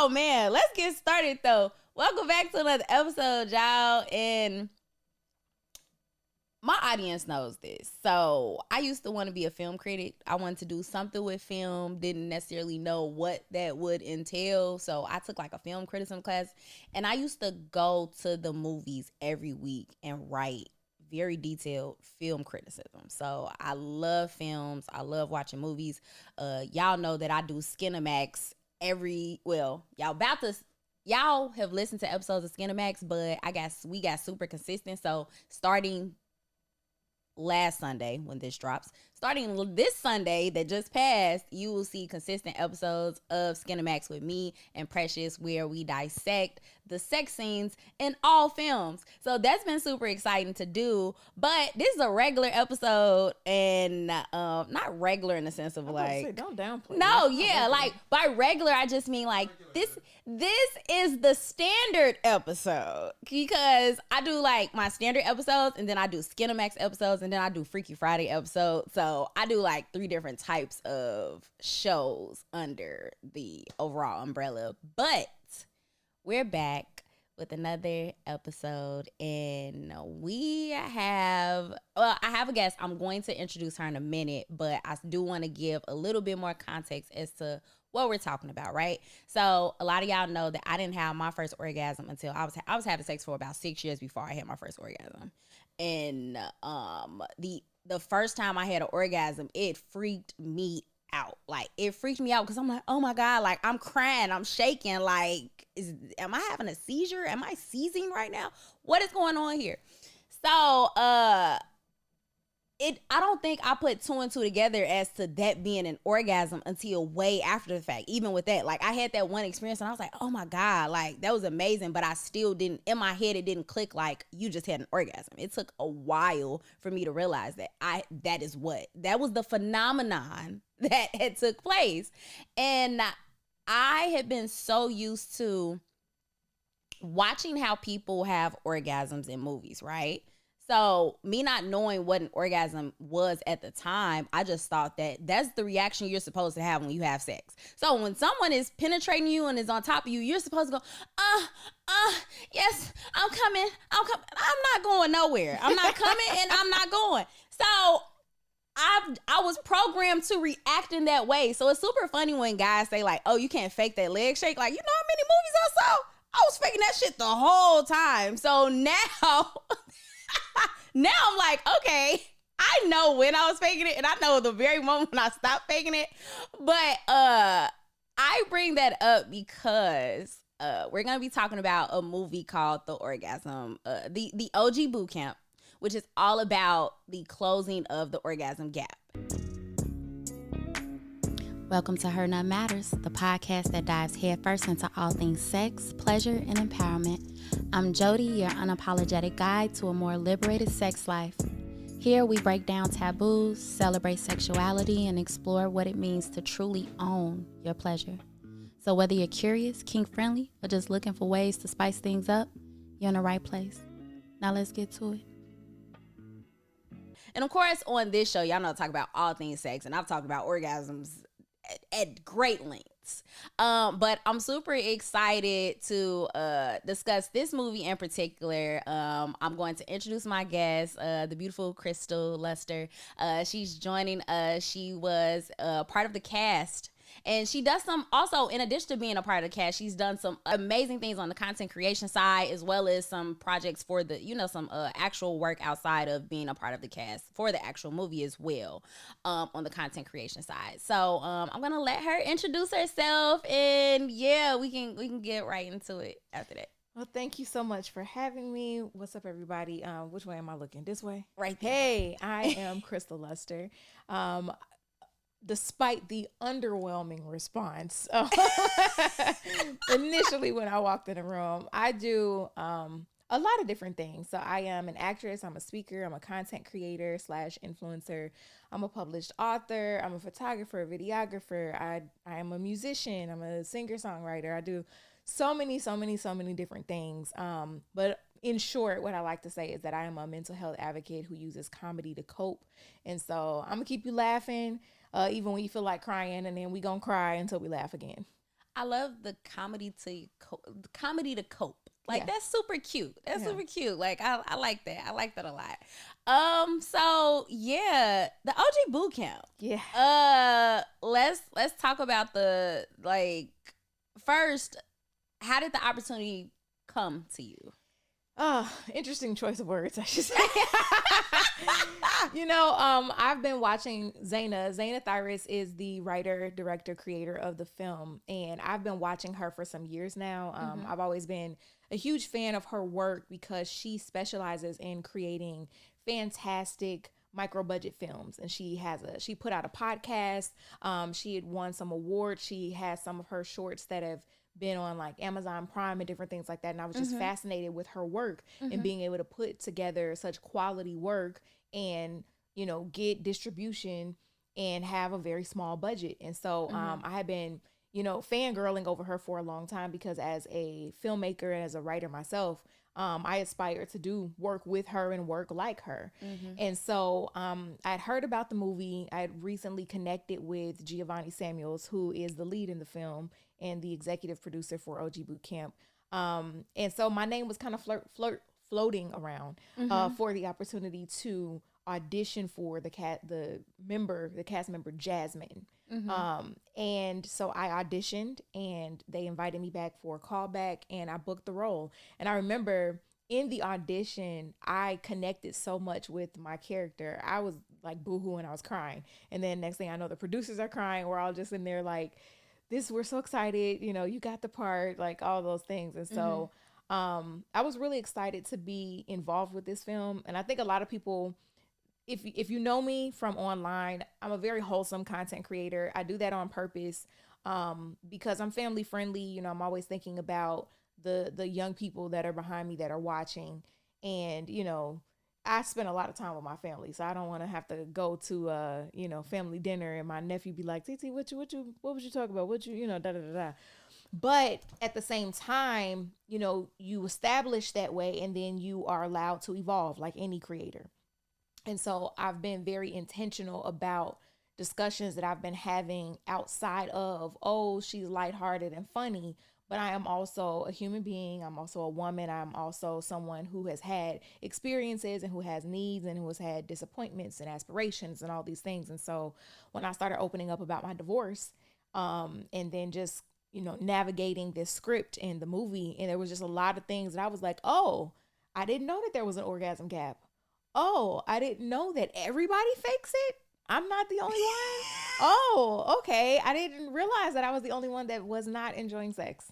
Oh man, let's get started though. Welcome back to another episode, y'all. And my audience knows this. So I used to want to be a film critic. I wanted to do something with film, didn't necessarily know what that would entail. So I took like a film criticism class, and I used to go to the movies every week and write very detailed film criticism. So I love films. I love watching movies. Y'all know that I do Skinamax y'all have listened to episodes of Skinamax, but we got super consistent. So starting last Sunday when this drops, starting this Sunday that just passed, you will see consistent episodes of Skinamax with me and Precious where we dissect the sex scenes in all films. So that's been super exciting to do. But this is a regular episode, and not regular in the sense of like, don't downplay. No, yeah, like by regular I just mean like this is the standard episode, because I do like my standard episodes, and then I do Skinamax episodes, and then I do Freaky Friday episodes. So I do like 3 different types of shows under the overall umbrella. But we're back with another episode, and I have a guest. I'm going to introduce her in a minute, but I do want to give a little bit more context as to what we're talking about, right? So a lot of y'all know that I didn't have my first orgasm until I was having sex for about 6 years before I had my first orgasm. And the first time I had an orgasm, it freaked me out. Like, it freaked me out because I'm like, oh my God, like I'm crying, I'm shaking, like, am I having a seizure? Am I seizing right now? What is going on here? So I don't think I put 2 and 2 together as to that being an orgasm until way after the fact. Even with that, like I had that one experience and I was like, oh my God, like that was amazing. But I still didn't, in my head, it didn't click like you just had an orgasm. It took a while for me to realize that that was the phenomenon that had took place. And I had been so used to watching how people have orgasms in movies, right? So me not knowing what an orgasm was at the time, I just thought that that's the reaction you're supposed to have when you have sex. So when someone is penetrating you and is on top of you, you're supposed to go, yes, I'm coming. I'm not going nowhere. I'm not coming and I'm not going. So I was programmed to react in that way. So it's super funny when guys say like, oh, you can't fake that leg shake. Like, you know how many movies I saw? I was faking that shit the whole time. So now... now I'm like, okay, I know when I was faking it, and I know the very moment when I stopped faking it. But I bring that up because we're gonna be talking about a movie called The Orgasm, the OG Bootcamp, which is all about the closing of the orgasm gap. Welcome to Her Nut Matters, the podcast that dives headfirst into all things sex, pleasure, and empowerment. I'm Jody, your unapologetic guide to a more liberated sex life. Here we break down taboos, celebrate sexuality, and explore what it means to truly own your pleasure. So whether you're curious, kink-friendly, or just looking for ways to spice things up, you're in the right place. Now let's get to it. And of course, on this show, y'all know I talk about all things sex, and I've talked about orgasms at great lengths. But I'm super excited to discuss this movie in particular. I'm going to introduce my guest, the beautiful Christal Luster. She's joining us. She was part of the cast. And she does some, also in addition to being a part of the cast, she's done some amazing things on the content creation side, as well as some projects for the, some actual work outside of being a part of the cast for the actual movie as well, on the content creation side. So I'm gonna let her introduce herself, and yeah, we can get right into it after that. Well, thank you so much for having me. What's up, everybody? Which way am I looking? This way? Right there. Hey, I am Christal Luster. Despite the underwhelming response initially when I walked in the room, I do a lot of different things. So I am an actress, I'm a speaker, I'm a content creator / influencer, I'm a published author, I'm a photographer, videographer, I am a musician, I'm a singer-songwriter. I do so many different things. But in short, what I like to say is that I am a mental health advocate who uses comedy to cope. And so I'm gonna keep you laughing, even when you feel like crying, and then we gonna cry until we laugh again. I love the comedy to cope. Like, that's super cute. That's super cute. Like, I like that. I like that a lot. So yeah, the OG Bootcamp. Yeah. Let's talk about the, like, first, how did the opportunity come to you? Interesting choice of words, I should say. I've been watching Zaina. Zaina Thyris is the writer, director, creator of the film, and I've been watching her for some years now. I've always been a huge fan of her work because she specializes in creating fantastic micro budget films, and she put out a podcast. She had won some awards. She has some of her shorts that have been on like Amazon Prime and different things like that. And I was just fascinated with her work and being able to put together such quality work and, get distribution and have a very small budget. And so I had been, fangirling over her for a long time because as a filmmaker and as a writer myself, I aspired to do work with her and work like her. And so I'd heard about the movie. I had recently connected with Giovanni Samuels, who is the lead in the film and the executive producer for OG Bootcamp. And so my name was kind of floating around for the opportunity to audition for the cast member Jasmine. And so I auditioned and they invited me back for a callback and I booked the role. And I remember in the audition, I connected so much with my character. I was like boohooing, I was crying. And then next thing I know, the producers are crying. We're all just in there like, we're so excited, you got the part, like all those things. And so I was really excited to be involved with this film. And I think a lot of people, if you know me from online, I'm a very wholesome content creator. I do that on purpose because I'm family friendly. I'm always thinking about the young people that are behind me that are watching. And, I spend a lot of time with my family, so I don't want to have to go to family dinner and my nephew be like, Titi, what was you talking about? Da da da da. But at the same time, you establish that way and then you are allowed to evolve like any creator. And so I've been very intentional about discussions that I've been having outside of, oh, she's lighthearted and funny, but I am also a human being. I'm also a woman. I'm also someone who has had experiences and who has needs and who has had disappointments and aspirations and all these things. And so when I started opening up about my divorce, and then just, navigating this script and the movie, and there was just a lot of things that I was like, oh, I didn't know that there was an orgasm gap. Oh, I didn't know that everybody fakes it. I'm not the only one. Oh, okay. I didn't realize that I was the only one that was not enjoying sex.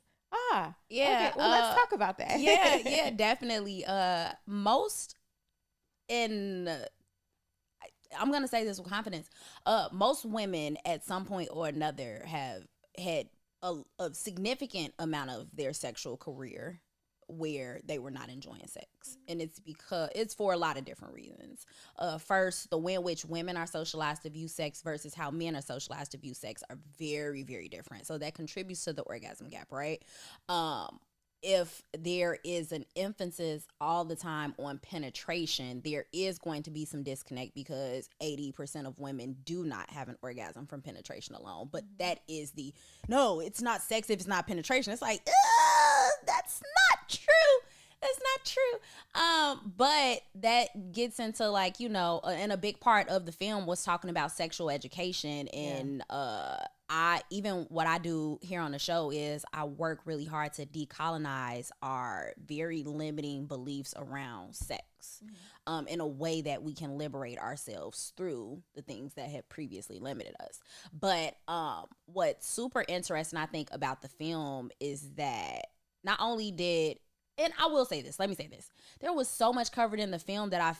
Yeah. Okay. Well, let's talk about that. Yeah, definitely. I'm gonna say this with confidence. Most women at some point or another have had a significant amount of their sexual career where they were not enjoying sex, and it's for a lot of different reasons. First, the way in which women are socialized to view sex versus how men are socialized to view sex are very, very different, so that contributes to the orgasm gap, right? If there is an emphasis all the time on penetration, there is going to be some disconnect because 80% of women do not have an orgasm from penetration alone. But that is no, it's not sex if it's not penetration. It's like, that's not true. That's not true. But that gets into like, and a big part of the film was talking about sexual education. And what I do here on the show is I work really hard to decolonize our very limiting beliefs around sex, in a way that we can liberate ourselves through the things that have previously limited us. But what's super interesting, I think, about the film is that not only and I will say this, let me say this. There was so much covered in the film that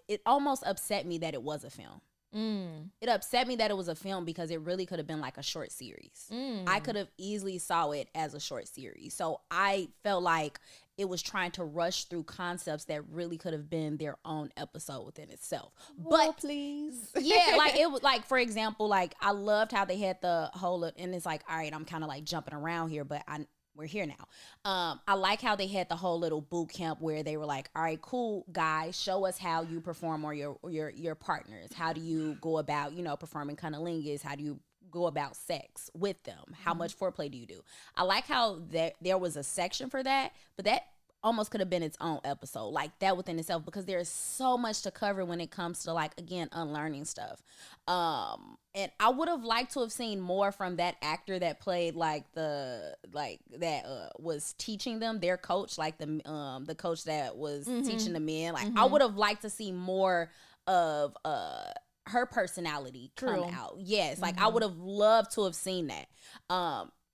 it almost upset me that it was a film. It upset me that it was a film because it really could have been like a short series. I could have easily saw it as a short series. So I felt like it was trying to rush through concepts that really could have been their own episode within itself. Well, please. Yeah, like it was like, for example, like I loved how they had the whole, and it's like, all right, I'm kind of like jumping around here, but we're here now. I like how they had the whole little boot camp where they were like, all right, cool, guys, show us how you perform or your partners. How do you go about, performing cunnilingus? How do you go about sex with them? How much foreplay do you do? I like how there was a section for that, but that almost could have been its own episode, like that within itself, because there's so much to cover when it comes to, like, again, unlearning stuff. And I would have liked to have seen more from that actor that played was teaching them, their coach, like the coach that was teaching the men. Like, I would have liked to see more of her personality come out. Yes, like I would have loved to have seen that.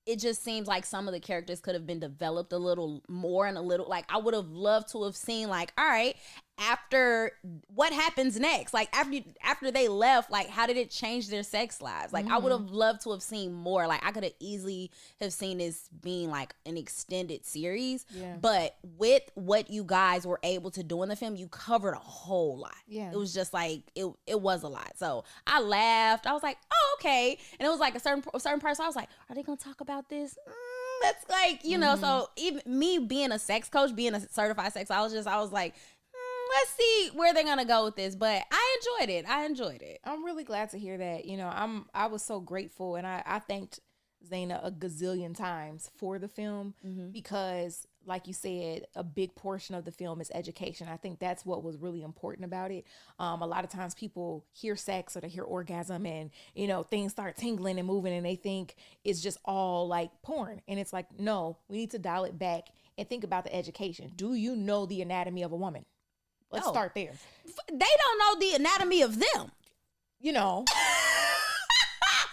It just seems like some of the characters could have been developed a little more, and a little, like, I would have loved to have seen, like, all right, after, what happens next? Like, after they left, like, how did it change their sex lives? Like, I would have loved to have seen more. Like, I could have easily have seen this being, like, an extended series. Yeah. But with what you guys were able to do in the film, you covered a whole lot. Yeah. It was just, like, it was a lot. So, I laughed. I was like, oh, okay. And it was, like, a certain person, I was like, are they going to talk about this? That's, like, you know, so even me being a sex coach, being a certified sexologist, I was like, let's see where they're gonna go with this. But I enjoyed it. I'm really glad to hear that. You know, I was so grateful, and I thanked Zaina a gazillion times for the film, because, like you said, a big portion of the film is education. I think that's what was really important about it. A lot of times people hear sex or they hear orgasm, and, you know, things start tingling and moving, and they think it's just all like porn. And it's like, no, we need to dial it back and think about the education. Do you know the anatomy of a woman? Let's start there. They don't know the anatomy of them. You know.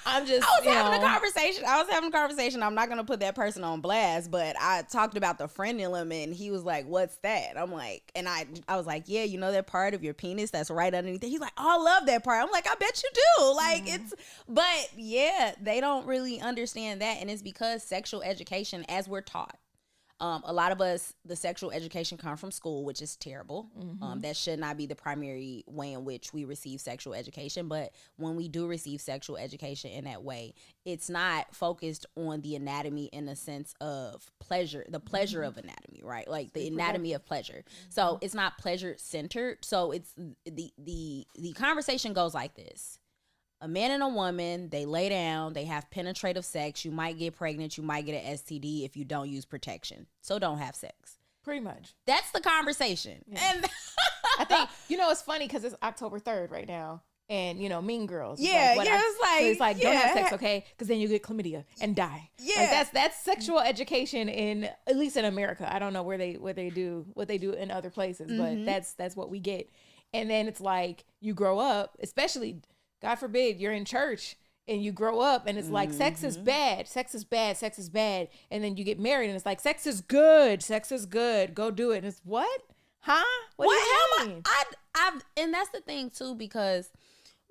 I was having a conversation. I'm not going to put that person on blast, but I talked about the frenulum, and he was like, what's that? I'm like, and I was like, yeah, you know that part of your penis that's right underneath it? He's like, oh, I love that part. I'm like, I bet you do. Like, but yeah, they don't really understand that. And it's because sexual education, as we're taught, a lot of us, the sexual education comes from school, which is terrible. That should not be the primary way in which we receive sexual education. But when we do receive sexual education in that way, it's not focused on the anatomy in the sense of pleasure, the pleasure of anatomy, right? Like the anatomy of pleasure. So it's not pleasure centered. So it's the conversation goes like this. A man and a woman, they lay down, they have penetrative sex. You might get pregnant, you might get an STD if you don't use protection. So don't have sex. Pretty much. That's the conversation. Yeah. And I think, you know, it's funny because it's October 3rd right now. And, you know, Mean Girls. Yeah, it's like, don't have sex, okay? Because then you get chlamydia and die. Yeah. Like that's sexual education at least in America. I don't know where they do in other places, but that's what we get. And then it's like, you grow up, especially, God forbid, you're in church and you grow up and it's like, sex is bad. And then you get married and it's like, sex is good. Go do it. And it's what? Huh? What do you mean? And that's the thing too, because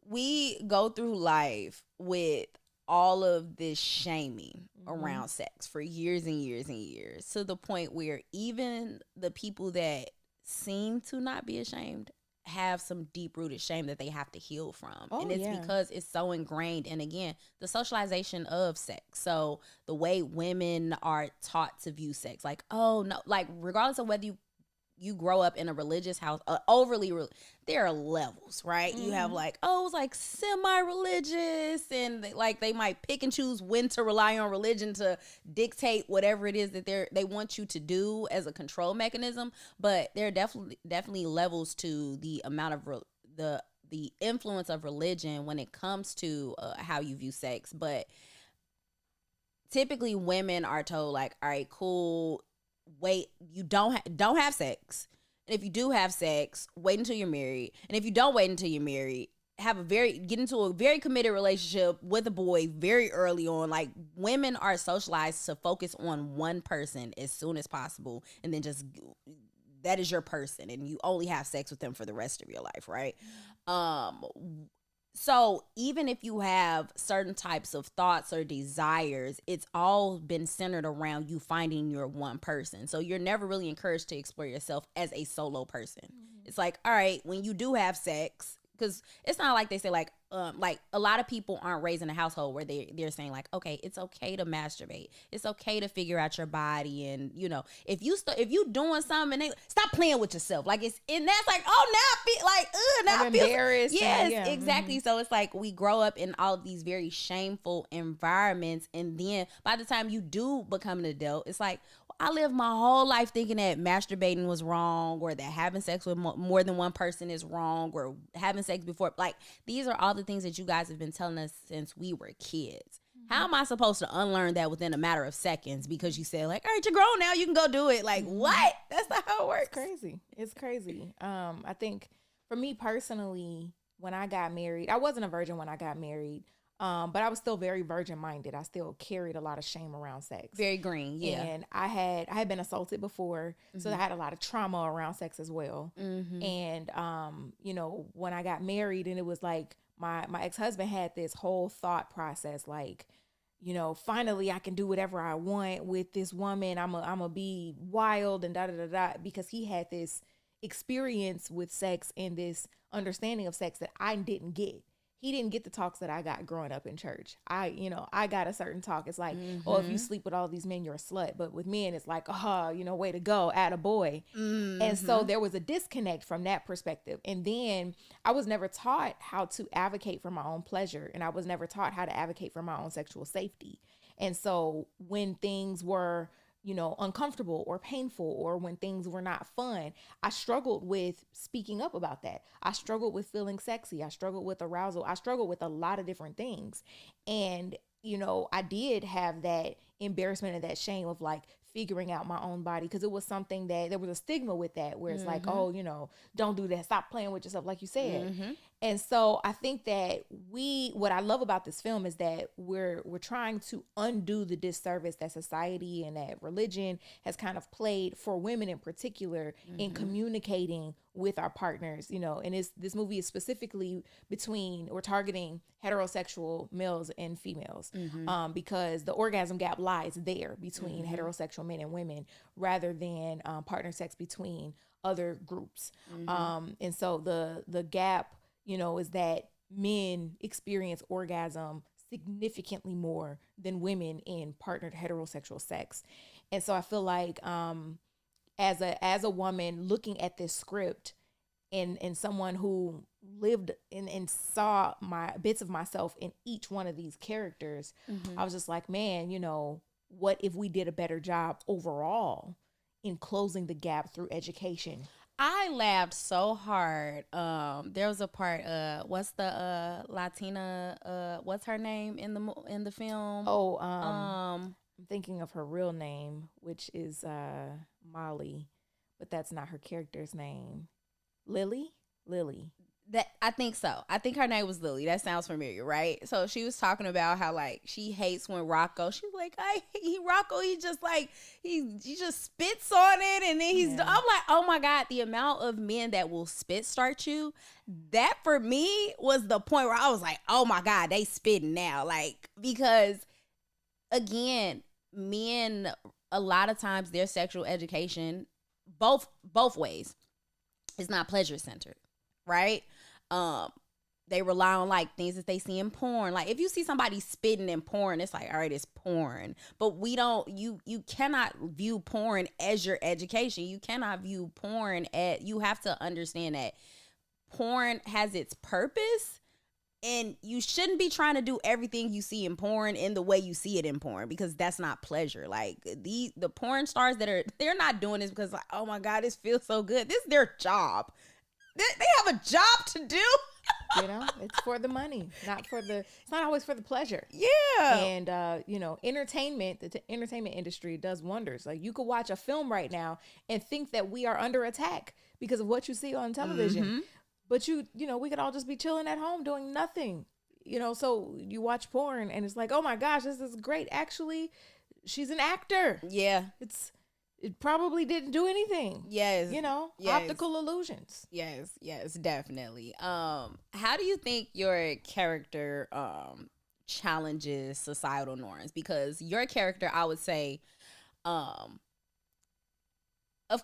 we go through life with all of this shaming around sex for years and years and years, to the point where even the people that seem to not be ashamed have some deep-rooted shame that they have to heal from. And it's because it's so ingrained. And again, the socialization of sex. So the way women are taught to view sex, like, oh no, like regardless of whether you grow up in a religious house, there are levels, right? You have like, oh, it's like semi-religious, and they might pick and choose when to rely on religion to dictate whatever it is that they want you to do as a control mechanism. But there are definitely levels to the amount of the influence of religion when it comes to how you view sex. But typically women are told, like, all right, cool, wait, you don't have sex. And if you do have sex, wait until you're married. And if you don't wait until you're married, get into a very committed relationship with a boy very early on. Like, women are socialized to focus on one person as soon as possible, and then just that is your person, and you only have sex with them for the rest of your life, right? So even if you have certain types of thoughts or desires, it's all been centered around you finding your one person. So you're never really encouraged to explore yourself as a solo person. It's like, all right, when you do have sex, because it's not like they say like, like a lot of people aren't raised in a household where they're saying like, okay, it's okay to masturbate, it's okay to figure out your body, and you know, if you doing something, and they stop playing with yourself, like it's, and that's like, oh, now I feel like, now I'm I feel embarrassed. yes, Yeah, exactly. So it's like we grow up in all of these very shameful environments, and then by the time you do become an adult, it's like, I lived my whole life thinking that masturbating was wrong, or that having sex with more than one person is wrong, or having sex before. Like, these are all the things that you guys have been telling us since we were kids. How am I supposed to unlearn that within a matter of seconds because you said like, all right, you're grown now, you can go do it? Like, what? That's not how it works. It's crazy. It's crazy. I think for me personally, when I got married, I wasn't a virgin when I got married. But I was still very virgin-minded. I still carried a lot of shame around sex. Very green, yeah. And I had been assaulted before, so I had a lot of trauma around sex as well. And you know, when I got married, and it was like my ex-husband had this whole thought process, like, you know, finally I can do whatever I want with this woman. I'm a be wild and da da da da, because he had this experience with sex and this understanding of sex that I didn't get. He didn't get the talks that I got growing up in church. I got a certain talk. It's like, oh, if you sleep with all these men, you're a slut. But with men, it's like, oh, you know, way to go, attaboy. And so there was a disconnect from that perspective. And then I was never taught how to advocate for my own pleasure. And I was never taught how to advocate for my own sexual safety. And so when things were, you know, uncomfortable or painful, or when things were not fun, I struggled with speaking up about that. I struggled with feeling sexy. I struggled with arousal. I struggled with a lot of different things. And, you know, I did have that embarrassment and that shame of like figuring out my own body, because it was something that there was a stigma with that, where it's like, oh, you know, don't do that. Stop playing with yourself, like you said. And so I think that what I love about this film is that we're trying to undo the disservice that society and that religion has kind of played for women in particular in communicating with our partners, you know. And this movie is specifically we're targeting heterosexual males and females, because the orgasm gap lies there between heterosexual men and women, rather than partner sex between other groups. And so the gap, you know, is that men experience orgasm significantly more than women in partnered heterosexual sex. And so I feel like as a woman looking at this script, and someone who lived and saw my bits of myself in each one of these characters, I was just like, man, you know, what if we did a better job overall in closing the gap through education? I laughed so hard. There was a part. What's the Latina? What's her name in the film? Oh, I'm thinking of her real name, which is Molly, but that's not her character's name. Lily. That I think so. I think her name was Lily. That sounds familiar, right? So she was talking about how like she hates when Rocco. She's like, Rocco. He just like he just spits on it, and then I'm like, oh my god, the amount of men that will spit start you. That for me was the point where I was like, oh my god, they spitting now, like, because again, men a lot of times their sexual education, both ways, is not pleasure centered, right? They rely on like things that they see in porn. Like if you see somebody spitting in porn, it's like, all right, it's porn. But you cannot view porn as your education. You cannot view porn you have to understand that porn has its purpose, and you shouldn't be trying to do everything you see in porn in the way you see it in porn, because that's not pleasure. Like the porn stars they're not doing this because like, oh my God, this feels so good. This is their job. They have a job to do. You know, it's for the money, it's not always for the pleasure. Yeah. And, you know, entertainment, the entertainment industry does wonders. Like you could watch a film right now and think that we are under attack because of what you see on television. But you know, we could all just be chilling at home doing nothing, you know? So you watch porn and it's like, oh my gosh, this is great. Actually, she's an actor. Yeah. It probably didn't do anything. Yes. You know, yes. Optical illusions. Yes, definitely. How do you think your character challenges societal norms? Because your character, I would say, of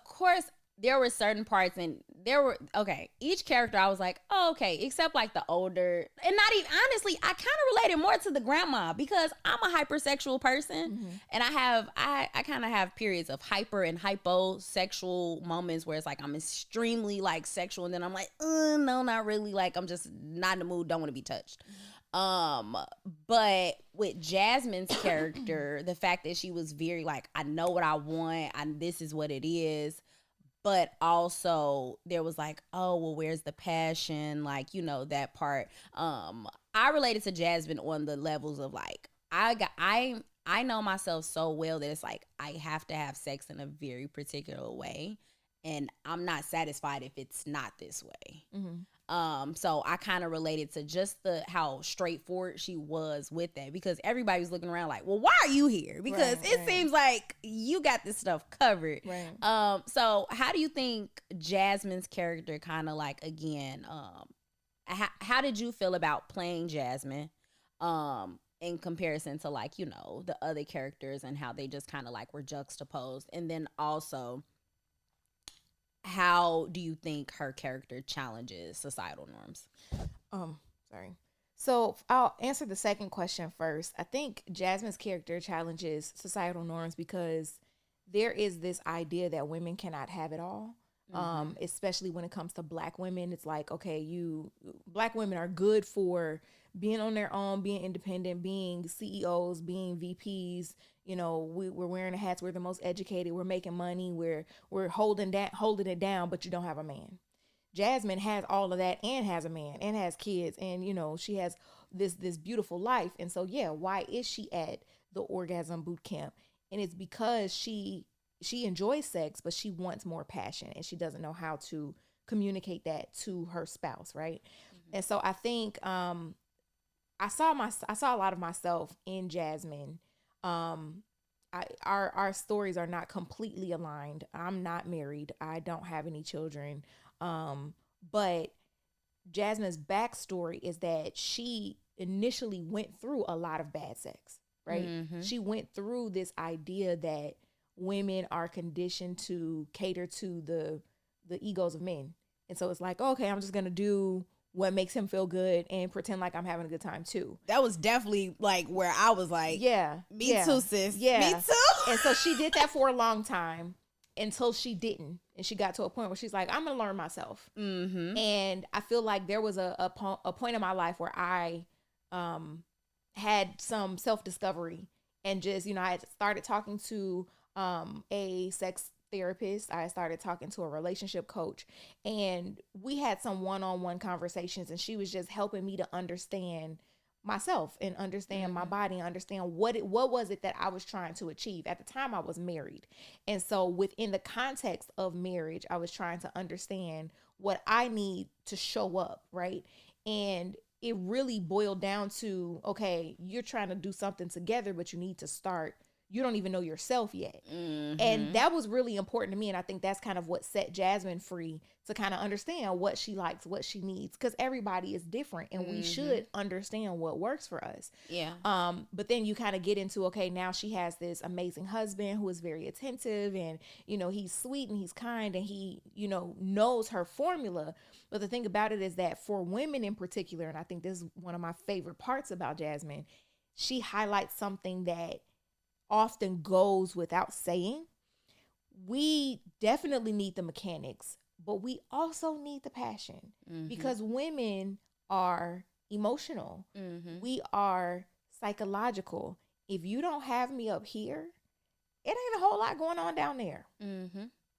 course, there were certain parts, and there were, okay, each character I was like, oh, okay, except like the older, and not even, honestly, I kind of related more to the grandma because I'm a hypersexual person, and I kind of have periods of hyper and hyposexual moments where it's like I'm extremely like sexual, and then I'm like, no, not really, like I'm just not in the mood, don't want to be touched. But with Jasmine's character, the fact that she was very like, I know what I want, this is what it is. But also there was like, oh, well, where's the passion? Like, you know, that part. I related to Jasmine on the levels of like, I know myself so well that it's like, I have to have sex in a very particular way. And I'm not satisfied if it's not this way. So I kind of related to just how straightforward she was with that, because everybody was looking around like, well, why are you here? Because it seems like you got this stuff covered. So how do you think Jasmine's character kind of like, again, how did you feel about playing Jasmine in comparison to like, you know, the other characters and how they just kind of like were juxtaposed? And then also, how do you think her character challenges societal norms? Sorry. So I'll answer the second question first. I think Jasmine's character challenges societal norms because there is this idea that women cannot have it all. Especially when it comes to Black women. It's like, okay, Black women are good for being on their own, being independent, being CEOs, being VPs. You know, we're wearing the hats. We're the most educated. We're making money. We're holding it down, but you don't have a man. Jasmine has all of that and has a man and has kids, and you know she has this beautiful life. And so yeah, why is she at the orgasm boot camp? And it's because she enjoys sex, but she wants more passion, and she doesn't know how to communicate that to her spouse, right? And so I think I saw a lot of myself in Jasmine. Our stories are not completely aligned. I'm not married. I don't have any children. But Jasmine's backstory is that she initially went through a lot of bad sex, right? She went through this idea that women are conditioned to cater to the egos of men. And so it's like, okay, I'm just going to do what makes him feel good and pretend like I'm having a good time too. That was definitely like where I was like, me too, sis. Me too. And so she did that for a long time until she didn't. And she got to a point where she's like, I'm going to learn myself. And I feel like there was a point in my life where I had some self-discovery and just, you know, I started talking to a sex therapist. I started talking to a relationship coach, and we had some one-on-one conversations, and she was just helping me to understand myself and understand my body and understand what was it that I was trying to achieve. At the time I was married. And so within the context of marriage, I was trying to understand what I need to show up, right? And it really boiled down to, okay, you're trying to do something together, but you need to start. You don't even know yourself yet. And that was really important to me. And I think that's kind of what set Jasmine free to kind of understand what she likes, what she needs, because everybody is different and we should understand what works for us. But then you kind of get into, okay, now she has this amazing husband who is very attentive, and, you know, he's sweet and he's kind and he, you know, knows her formula. But the thing about it is that for women in particular, and I think this is one of my favorite parts about Jasmine, she highlights something that often goes without saying. We definitely need the mechanics, but we also need the passion, because women are emotional. We are psychological. If you don't have me up here, it ain't a whole lot going on down there.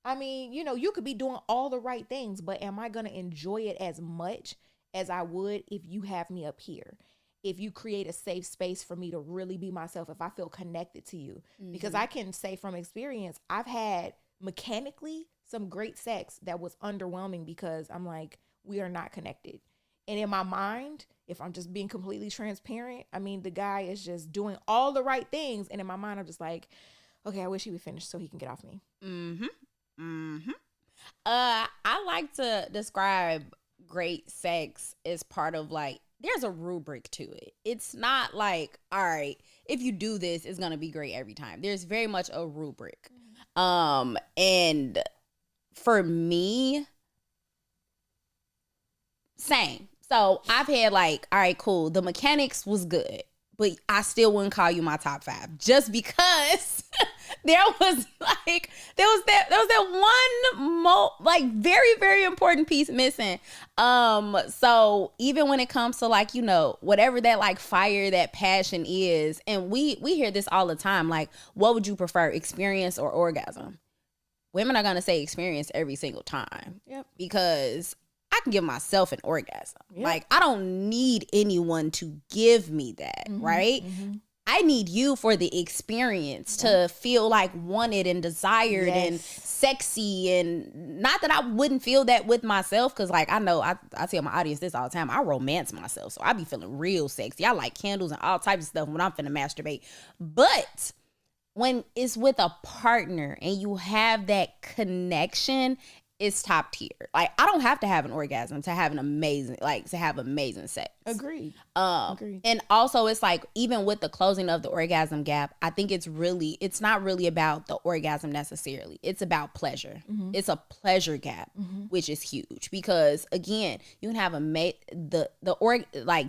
I mean, you know, you could be doing all the right things, but am I going to enjoy it as much as I would if you have me up here? If you create a safe space for me to really be myself, if I feel connected to you. Because I can say from experience, I've had mechanically some great sex that was underwhelming because I'm like, we are not connected. And in my mind, if I'm just being completely transparent, I mean, the guy is just doing all the right things. And in my mind, I'm just like, okay, I wish he would finish so he can get off me. I like to describe great sex as part of like, there's a rubric to it. It's not like, all right, if you do this, it's going to be great every time. There's very much a rubric. And for me, same. So I've had like, all right, cool. The mechanics was good, but I still wouldn't call you my top 5 just because there was that one like very, very important piece missing. So even when it comes to like, you know, whatever that like fire, that passion is, and we hear this all the time, like, what would you prefer, experience or orgasm? Women are gonna say experience every single time. Yep. Because I can give myself an orgasm. Yep. Like, I don't need anyone to give me that, right? I need you for the experience to feel like wanted and desired and sexy. And not that I wouldn't feel that with myself, because like I know I tell my audience this all the time. I romance myself, so I be feeling real sexy. I like candles and all types of stuff when I'm finna masturbate. But when it's with a partner and you have that connection, it's top tier. Like, I don't have to have an orgasm to have amazing sex. Agreed. And also it's like, even with the closing of the orgasm gap, I think it's not really about the orgasm necessarily. It's about pleasure. It's a pleasure gap, which is huge, because again, you can have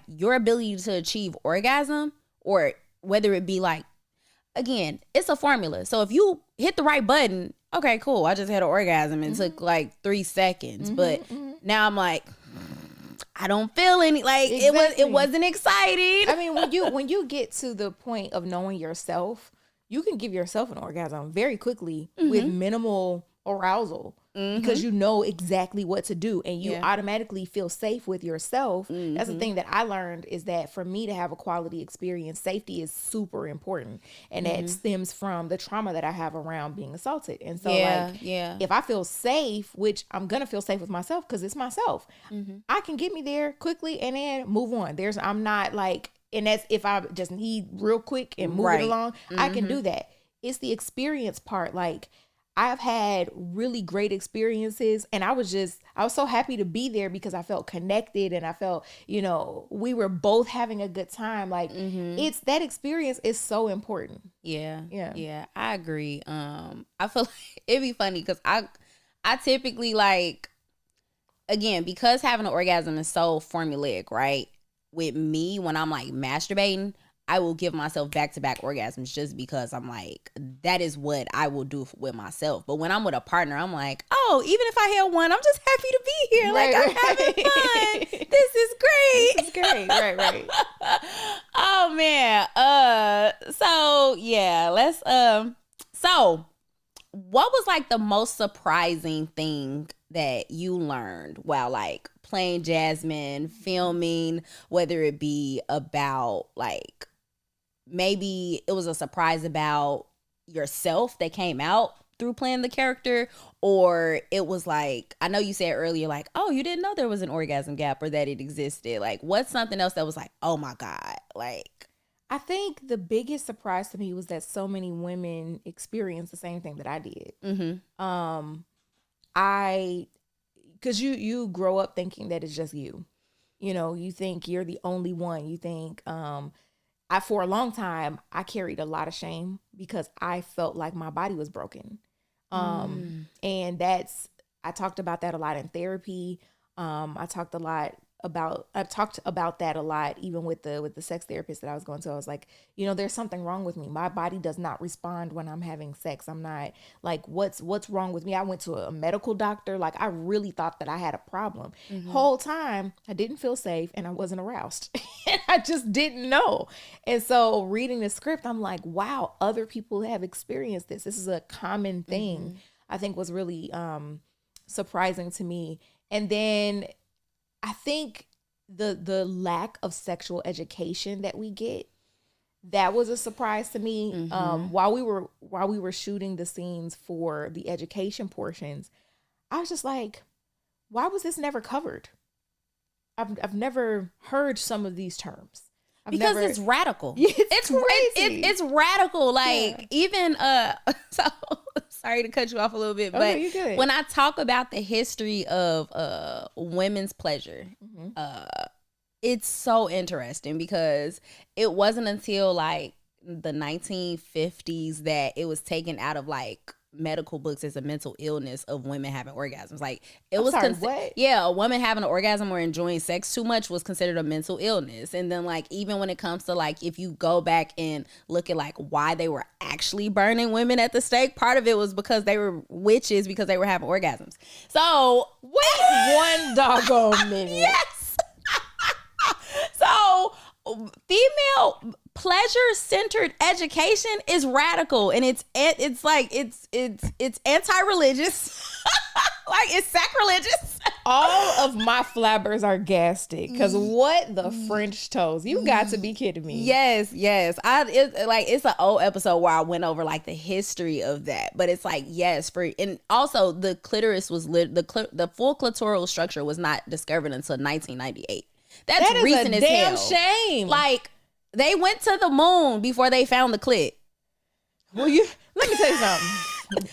your ability to achieve orgasm, or whether it be like, again, it's a formula. So if you hit the right button, okay, cool, I just had an orgasm and took like 3 seconds. But now I'm like, I don't feel any, like, it wasn't exciting. I mean, when you get to the point of knowing yourself, you can give yourself an orgasm very quickly with minimal arousal, because you know exactly what to do, and you automatically feel safe with yourself. That's the thing that I learned, is that for me to have a quality experience, safety is super important, and that stems from the trauma that I have around being assaulted. And so if I feel safe, which I'm gonna feel safe with myself because it's myself, I can get me there quickly and then move on. I'm not like, and that's if I just need real quick and move it along, I can do that. It's the experience part. Like, I've had really great experiences, and I was so happy to be there because I felt connected, and I felt, you know, we were both having a good time. Like, it's that experience is so important. Yeah, I agree. I feel like it'd be funny because I typically, like, again, because having an orgasm is so formulaic, right? With me, when I'm like masturbating, I will give myself back-to-back orgasms just because I'm like, that is what I will do with myself. But when I'm with a partner, I'm like, oh, even if I had one, I'm just happy to be here. Right, like, I'm having fun. This is great. This is great. Right. Oh, man. So, yeah, let's, so what was like the most surprising thing that you learned while like playing Jasmine, filming, whether it be about like, maybe it was a surprise about yourself that came out through playing the character, or it was like, I know you said earlier, like, oh, you didn't know there was an orgasm gap or that it existed. Like, what's something else that was like, oh my God, like? I think the biggest surprise to me was that so many women experienced the same thing that I did. Because you grow up thinking that it's just you. You know, you think you're the only one. You think, for a long time, I carried a lot of shame because I felt like my body was broken. And I talked about that a lot in therapy. I talked about that a lot, even with the sex therapist that I was going to. I was like, you know, there's something wrong with me. My body does not respond when I'm having sex. I'm not like, what's wrong with me? I went to a medical doctor. Like, I really thought that I had a problem. Whole time I didn't feel safe and I wasn't aroused. And I just didn't know. And so reading the script, I'm like, wow, other people have experienced this. This is a common thing. I think was really surprising to me. And then I think the lack of sexual education that we get, that was a surprise to me. While we were shooting the scenes for the education portions, I was just like, why was this never covered? I've never heard some of these terms. It's radical. It's crazy. It's radical. Like, even so sorry to cut you off a little bit, but you're good. When I talk about the history of women's pleasure, it's so interesting because it wasn't until like the 1950s that it was taken out of like medical books as a mental illness of women having orgasms. Like it I'm was sorry, what? Yeah, a woman having an orgasm or enjoying sex too much was considered a mental illness. And then like even when it comes to like if you go back and look at like why they were actually burning women at the stake, part of it was because they were witches because they were having orgasms. So wait one doggone minute. Yes. So female pleasure-centered education is radical, and it's anti-religious. Like it's sacrilegious. All of my flabbers are gastic because what the French toast? You got to be kidding me. Yes. It's an old episode where I went over like the history of that, but it's like yes, and also the clitoris was the full clitoral structure was not discovered until 1998. That is recent a as damn hell. shame. Like they went to the moon before they found the clit. Well, let me tell you something.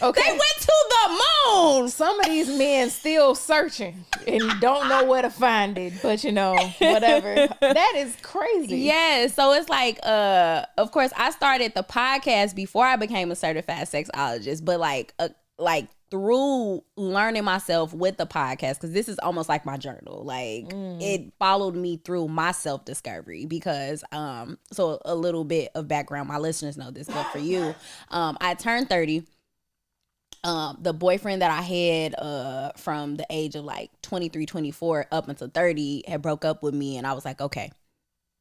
Okay, they went to the moon. Some of these men still searching and don't know where to find it, but whatever. That is crazy. Yeah, so it's like, of course, I started the podcast before I became a certified sexologist, but like through learning myself with the podcast, because this is almost like my journal. Like it followed me through my self-discovery because so a little bit of background, my listeners know this, but for you, I turned 30. The boyfriend that I had from the age of like 23, 24 up until 30 had broke up with me, and I was like, okay.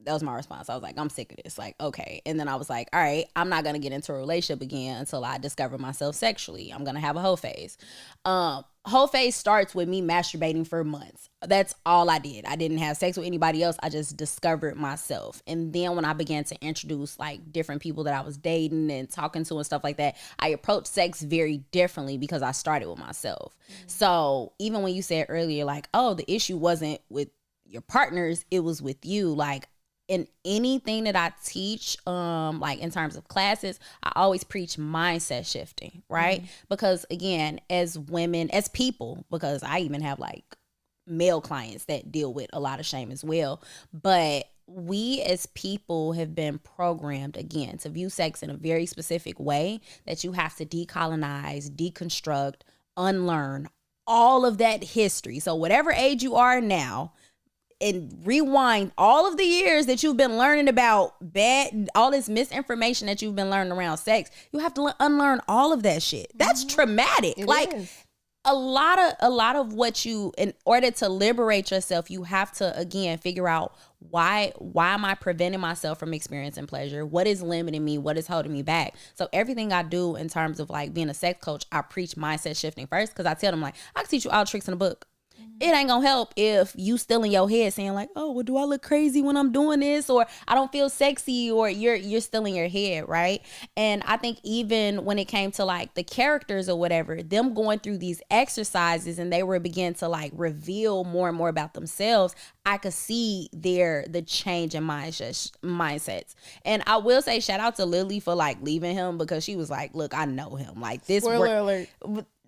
That was my response. I was like, I'm sick of this. Like, okay. And then I was like, all right, I'm not going to get into a relationship again until I discover myself sexually. I'm going to have a hoe phase. Hoe phase starts with me masturbating for months. That's all I did. I didn't have sex with anybody else. I just discovered myself. And then when I began to introduce like different people that I was dating and talking to and stuff like that, I approached sex very differently because I started with myself. So even when you said earlier, like, oh, the issue wasn't with your partners, it was with you. Like, in anything that I teach, like in terms of classes, I always preach mindset shifting, right? Because again, as women, as people, because I even have like male clients that deal with a lot of shame as well, but we as people have been programmed again to view sex in a very specific way that you have to decolonize, deconstruct, unlearn all of that history. So whatever age you are now, and rewind all of the years that you've been learning about all this misinformation that you've been learning around sex, you have to unlearn all of that shit. That's traumatic. It is. A lot of what you, in order to liberate yourself, you have to again figure out why am I preventing myself from experiencing pleasure? What is limiting me? What is holding me back? So everything I do in terms of like being a sex coach, I preach mindset shifting first, because I tell them like, I can teach you all the tricks in the book. It ain't gonna help if you still in your head saying like, oh, well, do I look crazy when I'm doing this? Or I don't feel sexy, or you're still in your head, right? And I think even when it came to like the characters or whatever, them going through these exercises and they were begin to like reveal more and more about themselves, I could see the change in mindsets. And I will say shout out to Lily for like leaving him, because she was like, look, I know him. Like this Spoiler alert.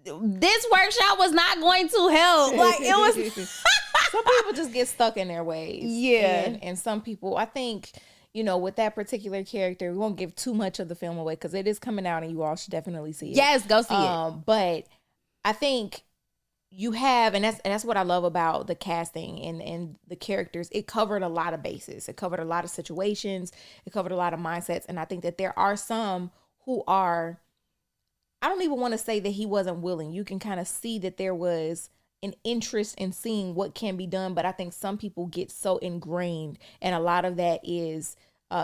This workshop was not going to help. Like it was. Some people just get stuck in their ways. Yeah. And some people, I think, with that particular character, we won't give too much of the film away because it is coming out and you all should definitely see it. Yes, go see it. But I think you have, and that's what I love about the casting and the characters. It covered a lot of bases. It covered a lot of situations. It covered a lot of mindsets. And I think that there are some who are, I don't even want to say that he wasn't willing. You can kind of see that there was an interest in seeing what can be done. But I think some people get so ingrained, and a lot of that is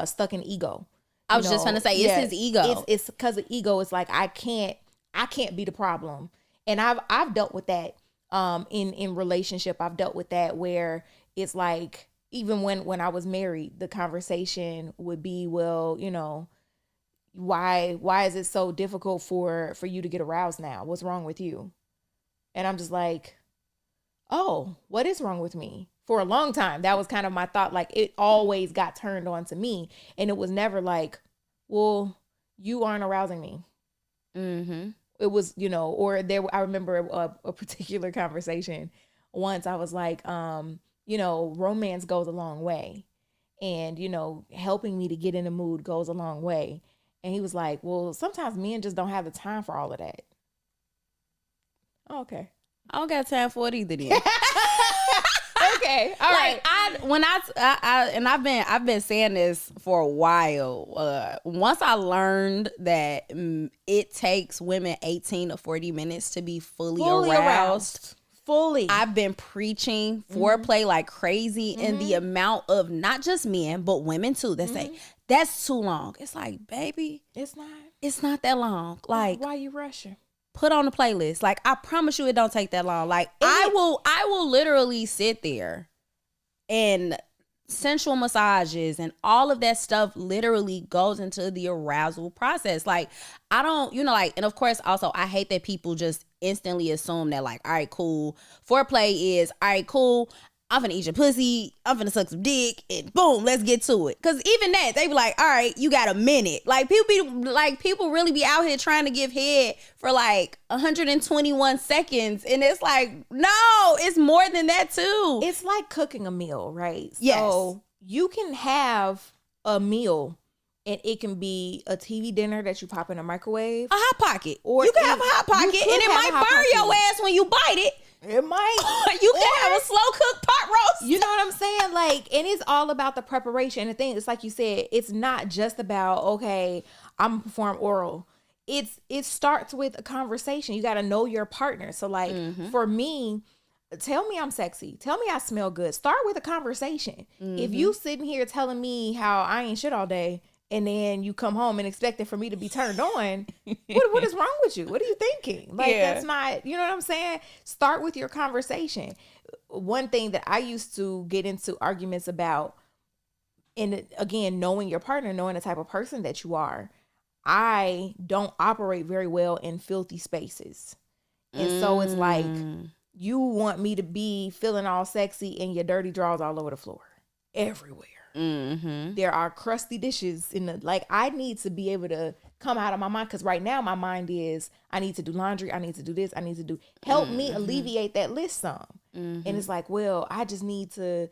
stuck in ego. I was just going to say, it's his ego. It's because of ego. It's like, I can't be the problem. And I've dealt with that in relationship. I've dealt with that where it's like, even when I was married, the conversation would be, well, why is it so difficult for you to get aroused now? What's wrong with you? And I'm just like, oh, what is wrong with me? For a long time, that was kind of my thought. Like, it always got turned on to me. And it was never like, well, you aren't arousing me. Mm-hmm. It was, I remember a particular conversation. Once I was like, romance goes a long way. And, helping me to get in the mood goes a long way. And he was like, well, sometimes men just don't have the time for all of that. Okay. I don't got time for it either then. Okay. All right. I've been saying this for a while. Once I learned that it takes women 18 to 40 minutes to be fully aroused. Fully. I've been preaching foreplay like crazy, and the amount of not just men but women too that say that's too long. It's like, baby, it's not that long. Like, why you rushing? Put on the playlist. Like, I promise you it don't take that long. Like, I will literally sit there and sensual massages and all of that stuff literally goes into the arousal process. Like, I don't, like, and of course also I hate that people just instantly assume that like, all right, cool. Foreplay is, all right, cool. I'm finna eat your pussy. I'm finna suck some dick, and boom, let's get to it. Cause even that, they be like, all right, you got a minute. Like, people really be out here trying to give head for like 121 seconds, and it's like, no, it's more than that too. It's like cooking a meal, right? Yes. So you can have a meal, and it can be a TV dinner that you pop in a microwave, a hot pocket, or you can have a hot pocket, and it might burn your ass when you bite it. It might. You can have a slow cooked pot roast. You know what I'm saying? Like, and it's all about the preparation. The thing, it's like you said, it's not just about, okay, I'm gonna perform oral. It starts with a conversation. You got to know your partner. So like for me, tell me I'm sexy. Tell me I smell good. Start with a conversation. If you sitting here telling me how I ain't shit all day, and then you come home and expect it for me to be turned on, what is wrong with you? What are you thinking? Like, that's not, you know what I'm saying? Start with your conversation. One thing that I used to get into arguments about, and again, knowing your partner, knowing the type of person that you are, I don't operate very well in filthy spaces. And so it's like, you want me to be feeling all sexy and your dirty drawers all over the floor, everywhere. There are crusty dishes in the, like, I need to be able to come out of my mind, because right now my mind is, I need to do laundry, I need to do this, I need to do, help me alleviate that list some. And it's like, well, I need to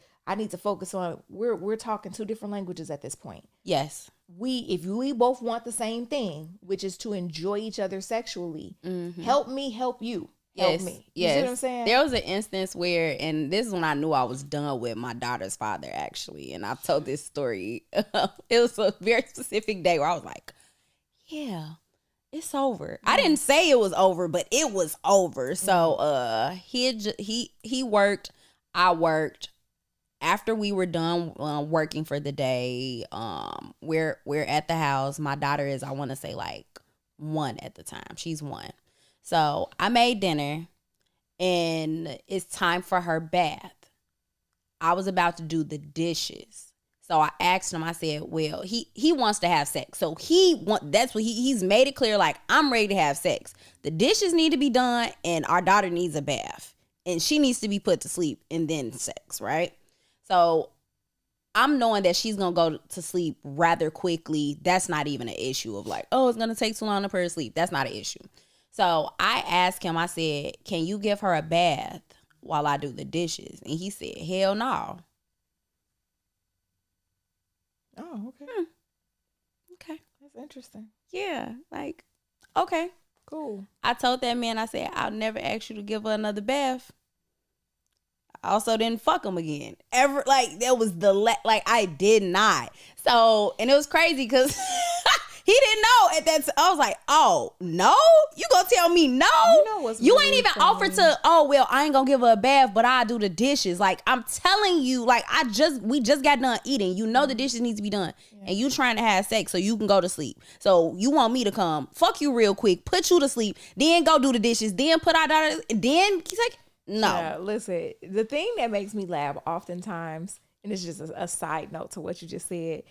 focus on, we're talking two different languages at this point. Yes. If we both want the same thing, which is to enjoy each other sexually, help me help you. Help me. You see what I'm saying? There was an instance where, and this is when I knew I was done with my daughter's father, actually. And I've told this story. It was a very specific day where I was like, yeah, it's over. I didn't say it was over, but it was over. So he worked, I worked. After we were done working for the day, we're at the house. My daughter is, I want to say, like 1 at the time. She's 1. So I made dinner, and it's time for her bath. I was about to do the dishes. So I asked him, I said, well, he wants to have sex. So he's made it clear, like, I'm ready to have sex. The dishes need to be done, and our daughter needs a bath, and she needs to be put to sleep, and then sex, right? So I'm knowing that she's going to go to sleep rather quickly. That's not even an issue of like, oh, it's going to take too long to put her to sleep. That's not an issue. So I asked him, I said, can you give her a bath while I do the dishes? And he said, hell no. Oh, okay. Okay. That's interesting. Yeah. Like, okay. Cool. I told that man, I said, I'll never ask you to give her another bath. I also didn't fuck him again. Ever. Like, that was I did not. So, and it was crazy because he didn't know at that time. I was like, oh, no? You gonna tell me no? You ain't even offered to, oh, well, I ain't gonna give her a bath, but I'll do the dishes. Like, I'm telling you, like, we just got done eating. You know the dishes need to be done. Yeah. And you trying to have sex so you can go to sleep. So you want me to come, fuck you real quick, put you to sleep, then go do the dishes, then put our daughter, then he's like, no. Yeah, listen, the thing that makes me laugh oftentimes, and it's just a side note to what you just said,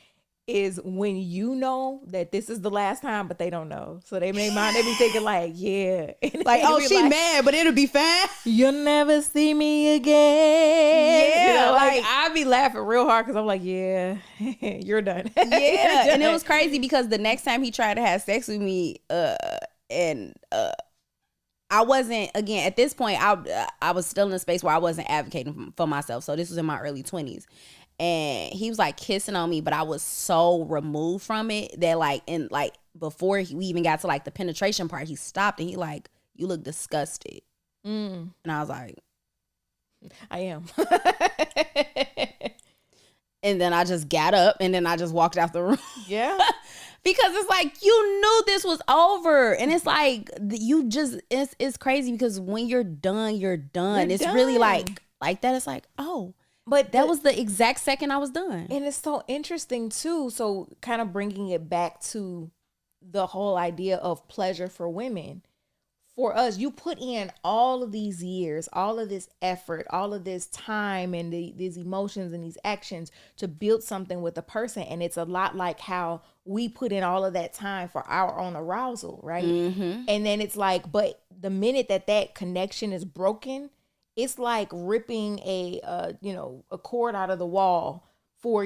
is when you know that this is the last time, but they don't know. So they be thinking like, yeah. Like, oh, she like, mad, but it'll be fine. You'll never see me again. Yeah. You know, like I be laughing real hard because I'm like, yeah, you're done. Yeah. And it was crazy because the next time he tried to have sex with me, I wasn't, again, at this point, I was still in a space where I wasn't advocating for myself. So this was in my early 20s. And he was like kissing on me, but I was so removed from it that before we even got to like the penetration part, he stopped and he like, you look disgusted. And I was like, I am. And then I just got up and then I just walked out the room. Yeah. Because it's like, you knew this was over. And it's like, you just, it's crazy because when you're done, you're done. It's really like that. It's like, oh, but that was the exact second I was done. And it's so interesting too. So kind of bringing it back to the whole idea of pleasure for women. For us, you put in all of these years, all of this effort, all of this time and these emotions and these actions to build something with a person. And it's a lot like how we put in all of that time for our own arousal, right? And then it's like, but the minute that connection is broken, it's like ripping a cord out of the wall for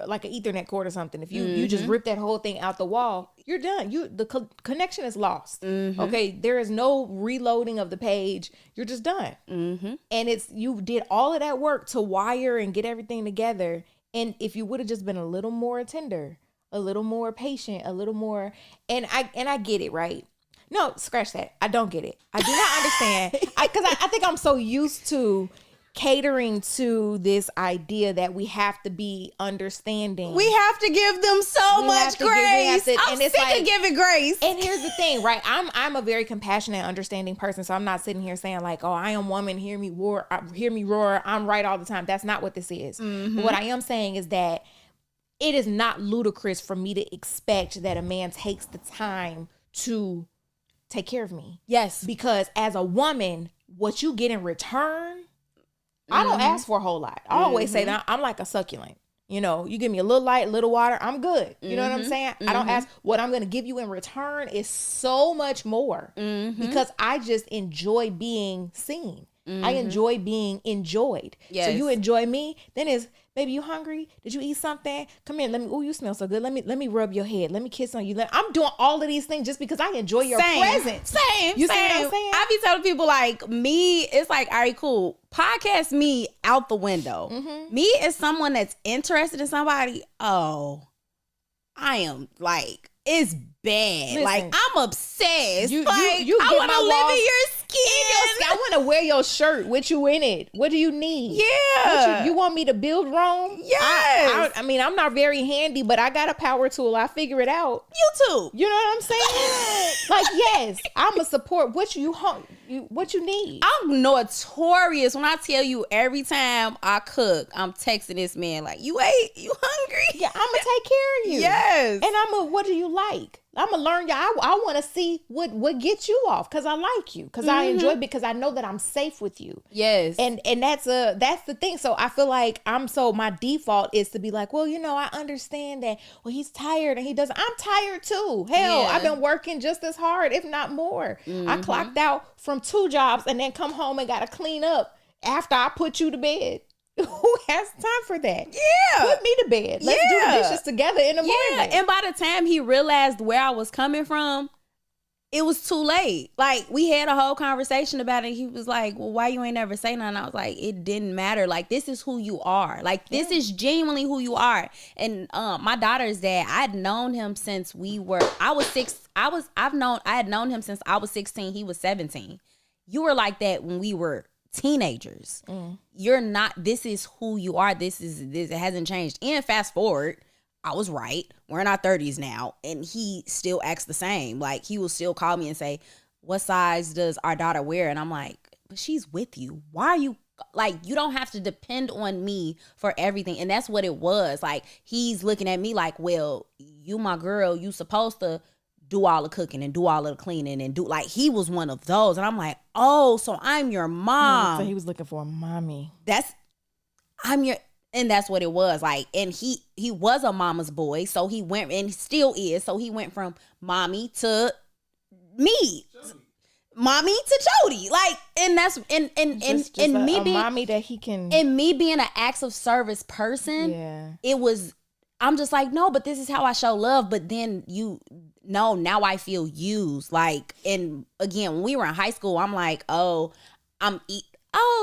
like an Ethernet cord or something. If you just rip that whole thing out the wall, you're done. The connection is lost. Okay, there is no reloading of the page. You're just done. And you did all of that work to wire and get everything together. And if you would have just been a little more tender, a little more patient, a little more, and I get it, right? No, scratch that. I don't get it. I do not understand. Because I think I'm so used to catering to this idea that we have to be understanding. We have to give them so much grace. I'm sick of giving grace. And here's the thing, right? I'm a very compassionate, understanding person. So I'm not sitting here saying like, oh, I am woman, hear me roar. I'm right all the time. That's not what this is. But what I am saying is that it is not ludicrous for me to expect that a man takes the time to take care of me. Yes. Because as a woman, what you get in return, I don't ask for a whole lot. I always say that I'm like a succulent. You know, you give me a little light, a little water, I'm good. You know what I'm saying? I don't ask. What I'm going to give you in return is so much more because I just enjoy being seen. I enjoy being enjoyed. Yes. So you enjoy me, then it's, baby, you hungry? Did you eat something? Come here, you smell so good. Let me rub your head. Let me kiss on you. I'm doing all of these things just because I enjoy your presence. You see what I'm saying? I be telling people like me, it's like, all right, cool. Podcast me out the window. Me is someone that's interested in somebody. Oh, I am like, it's bad. Listen, like I'm obsessed. You I want to live in your skin. I want to wear your shirt with you in it. What do you need? Yeah. You want me to build Rome? Yes. I mean, I'm not very handy, but I got a power tool. I figure it out. You too. You know what I'm saying? Like, yes, I'm a support. What you need. I'm notorious when I tell you every time I cook, I'm texting this man like, you ate? You hungry? Yeah, I'm going to take care of you. Yes. And what do you like? I'm going to learn you. I want to see what gets you off because I like you, because I enjoy, because I know that I'm safe with you. Yes. And that's the thing. So I feel like my default is to be like, well, I understand that, well, he's tired and he doesn't. I'm tired too. Hell, yeah. I've been working just as hard, if not more. I clocked out from 2 jobs and then come home and got to clean up after I put you to bed. Who has time for that? Yeah. Put me to bed. Let's do the dishes together in the morning. And by the time he realized where I was coming from, it was too late. Like, we had a whole conversation about it. He was like, well, why you ain't never say nothing? I was like, it didn't matter. Like, this is who you are. Like, this is genuinely who you are. And my daughter's dad, I had known him since I had known him since I was 16. He was 17. You were like that when we were teenagers. You're not, this is who you are. This it hasn't changed. And fast forward, I was right. We're in our 30s now, and he still acts the same. Like, he will still call me and say, what size does our daughter wear? And I'm like, but she's with you. Why are you, like, you don't have to depend on me for everything. And that's what it was. Like, he's looking at me like, well, you my girl, you supposed to do all the cooking and do all of the cleaning and do, like, he was one of those. And I'm like, oh, so I'm your mom. So he was looking for a mommy. And that's what it was. Like, and he was a mama's boy. So he went, and still is. So he went from mommy to me. Jody. Mommy to Jody. Like, and that's, and me being mommy that he can. And me being an acts of service person. Yeah. It was, I'm just like, no, but this is how I show love. But then now I feel used. Like, and again, when we were in high school, I'm like, oh,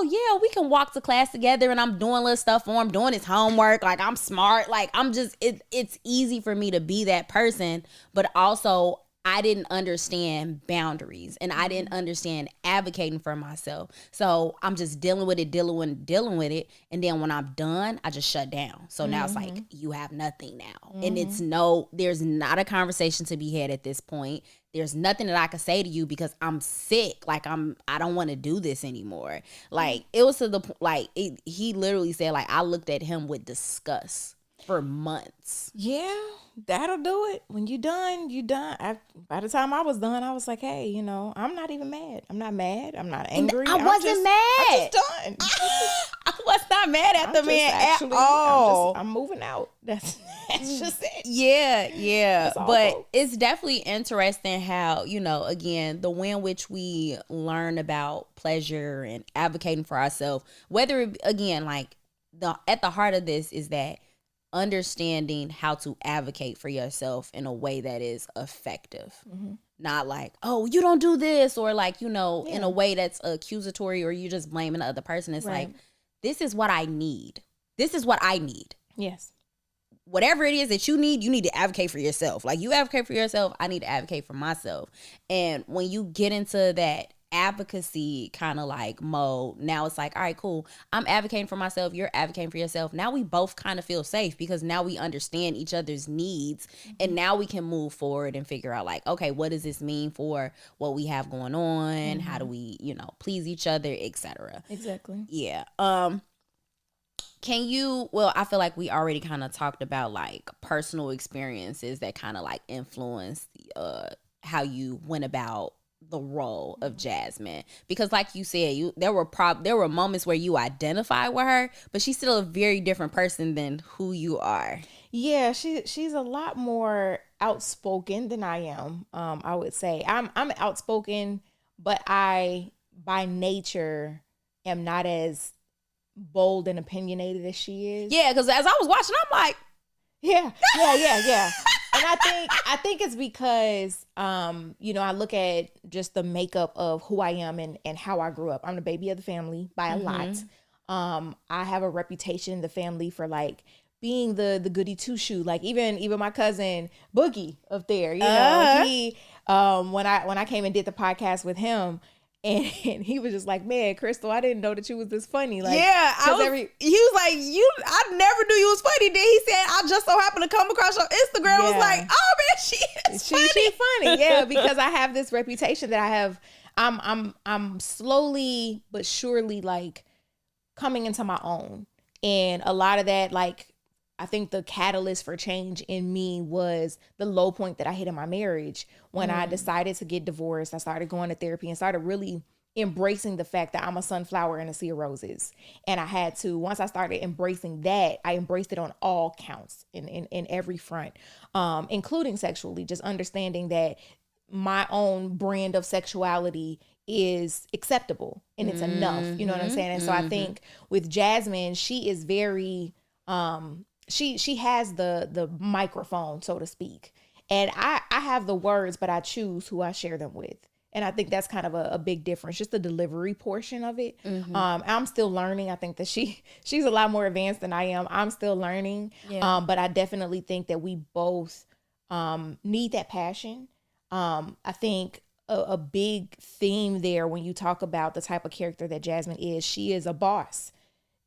yeah, we can walk to class together, and I'm doing little stuff for him, doing his homework. Like, I'm smart. Like, I'm just, it's easy for me to be that person. But also, I didn't understand boundaries and I didn't understand advocating for myself. So I'm just dealing with it. And then when I'm done, I just shut down. So now it's like, you have nothing now. And there's not a conversation to be had at this point. There's nothing that I could say to you because I'm sick. Like I don't want to do this anymore. Like it was to the like he literally said like I looked at him with disgust for months. Yeah, that'll do it. When you done, you done. By the time I was done, I was like, hey, you know, I'm not even mad. I'm not mad. I'm not angry. I wasn't mad. I'm just done. I was not mad at the man at all. I'm moving out. That's just it. Yeah. But it's definitely interesting how, you know, again, the way in which we learn about pleasure and advocating for ourselves, whether, again, like at the heart of this is that understanding how to advocate for yourself in a way that is effective. Not like, oh, you don't do this, or like, you know, in a way that's accusatory or you just blaming the other person. It's like, this is what I need. This is what I need. Yes. Whatever it is that you need to advocate for yourself. Like you advocate for yourself, I need to advocate for myself. And when you get into that advocacy kind of like mode, now it's like, all right, cool, I'm advocating for myself, you're advocating for yourself. Now we both kind of feel safe because now we understand each other's needs, and now we can move forward and figure out like, okay, what does this mean for what we have going on? How do we, you know, please each other, etc. Exactly. Yeah. Can you, well, I feel like we already kind of talked about like personal experiences that kind of like influence how you went about the role of Jasmine, because like you said, there were moments where you identify with her, but she's still a very different person than who you are. Yeah, she's a lot more outspoken than I am. I would say I'm outspoken, but I by nature am not as bold and opinionated as she is. Yeah, because as I was watching, I'm like, yeah. And I think it's because, you know, I look at just the makeup of who I am and how I grew up. I'm the baby of the family by a lot. I have a reputation in the family for like being the goody two shoe. Like even my cousin Boogie up there, you know, he when I came and did the podcast with him. And he was just like, man, Christal, I didn't know that you was this funny. Like, yeah, he was like, I never knew you was funny. Then he said, I just so happened to come across your Instagram. I was like, oh man, she's funny. Yeah, because I have this reputation that I have. I'm slowly but surely like coming into my own, and a lot of that, like, I think the catalyst for change in me was the low point that I hit in my marriage when I decided to get divorced. I started going to therapy and started really embracing the fact that I'm a sunflower in a sea of roses. And I had to, once I started embracing that, I embraced it on all counts in every front, including sexually, just understanding that my own brand of sexuality is acceptable and it's enough. You know what I'm saying? And so I think with Jasmine, she is very, she has the microphone, so to speak. And I have the words, but I choose who I share them with. And I think that's kind of a big difference, just the delivery portion of it. I'm still learning. I think that she's a lot more advanced than I am. I'm still learning. Yeah. But I definitely think that we both need that passion. I think a big theme there when you talk about the type of character that Jasmine is, she is a boss.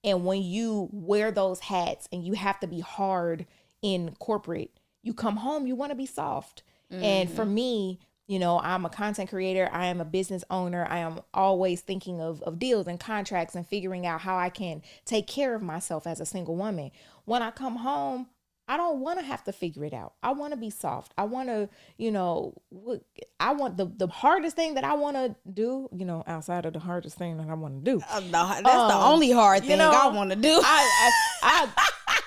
And when you wear those hats and you have to be hard in corporate, you come home, you want to be soft. And for me, you know, I'm a content creator. I am a business owner. I am always thinking of deals and contracts and figuring out how I can take care of myself as a single woman. When I come home, I don't want to have to figure it out. I want to be soft. I want to, you know, I want the hardest thing that I want to do, you know, outside of the hardest thing that I want to do. That's the only hard thing, you know, I want to do. I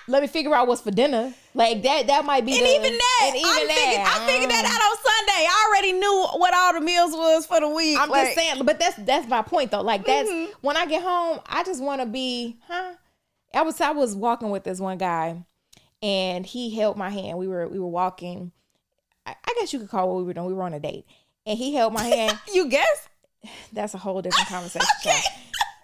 let me figure out what's for dinner. Like that might be. And even that. I figured that out on Sunday. I already knew what all the meals was for the week. I'm just saying, but that's my point though. Like that's when I get home, I just want to be, I was walking with this one guy. And he held my hand. We were walking. I guess you could call what we were doing. We were on a date. And he held my hand. You guess? That's a whole different conversation. Okay.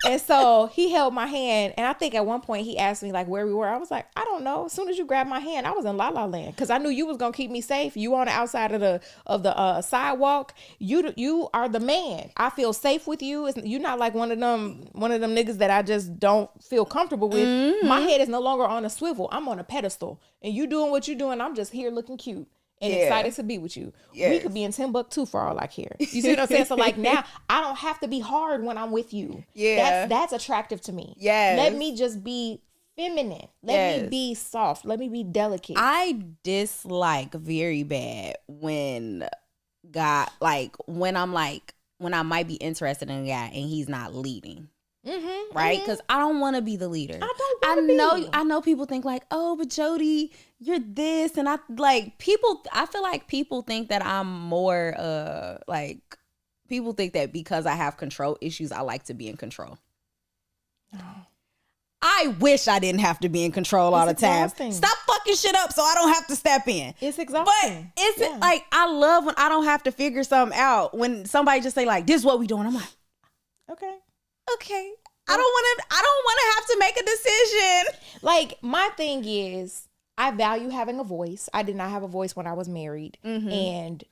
And so he held my hand, and I think at one point he asked me like where we were. I was like, I don't know. As soon as you grabbed my hand, I was in La La Land because I knew you was gonna keep me safe. You on the outside of the sidewalk. You are the man. I feel safe with you. You're not like one of them niggas that I just don't feel comfortable with. Mm-hmm. My head is no longer on a swivel. I'm on a pedestal, and you doing what you doing. I'm just here looking cute and excited to be with you. Yes. We could be in Timbuktu for all I care. You see what I'm saying? So like now I don't have to be hard when I'm with you. Yeah. That's attractive to me. Yeah. Let me just be feminine. Let me be soft. Let me be delicate. I dislike very bad when when I might be interested in a guy and he's not leading. Mm-hmm, right? Because I don't want to be the leader. I know people think like, oh, but Jody, you're this, and I feel like people think that I'm more people think that because I have control issues, I like to be in control. Oh. I wish I didn't have to be in control all the time. Stop fucking shit up so I don't have to step in. It's exhausting. But it's like, I love when I don't have to figure something out. When somebody just say like, this is what we doing. I'm like, okay. I don't want to have to make a decision. Like, my thing is, I value having a voice. I did not have a voice when I was married. Mm-hmm. And,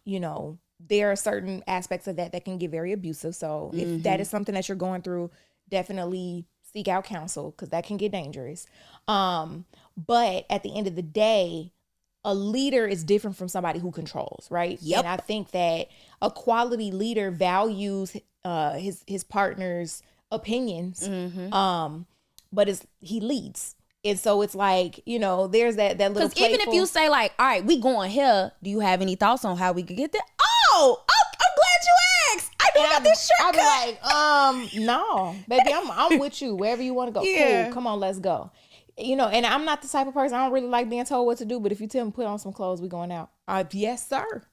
there are certain aspects of that can get very abusive. So if that is something that you're going through, definitely seek out counsel because that can get dangerous. But at the end of the day, a leader is different from somebody who controls, right? Yep. And I think that a quality leader values his partner's opinions, but he leads. And so it's like, there's that little playful. Because even if you say like, all right, we going here, do you have any thoughts on how we could get there? Oh, I'm glad you asked. I know about this shortcut. I'd be like, no, baby, I'm with you wherever you want to go. Yeah. Cool, come on, let's go. And I'm not the type of person, I don't really like being told what to do, but if you tell me put on some clothes, we going out. Yes, sir.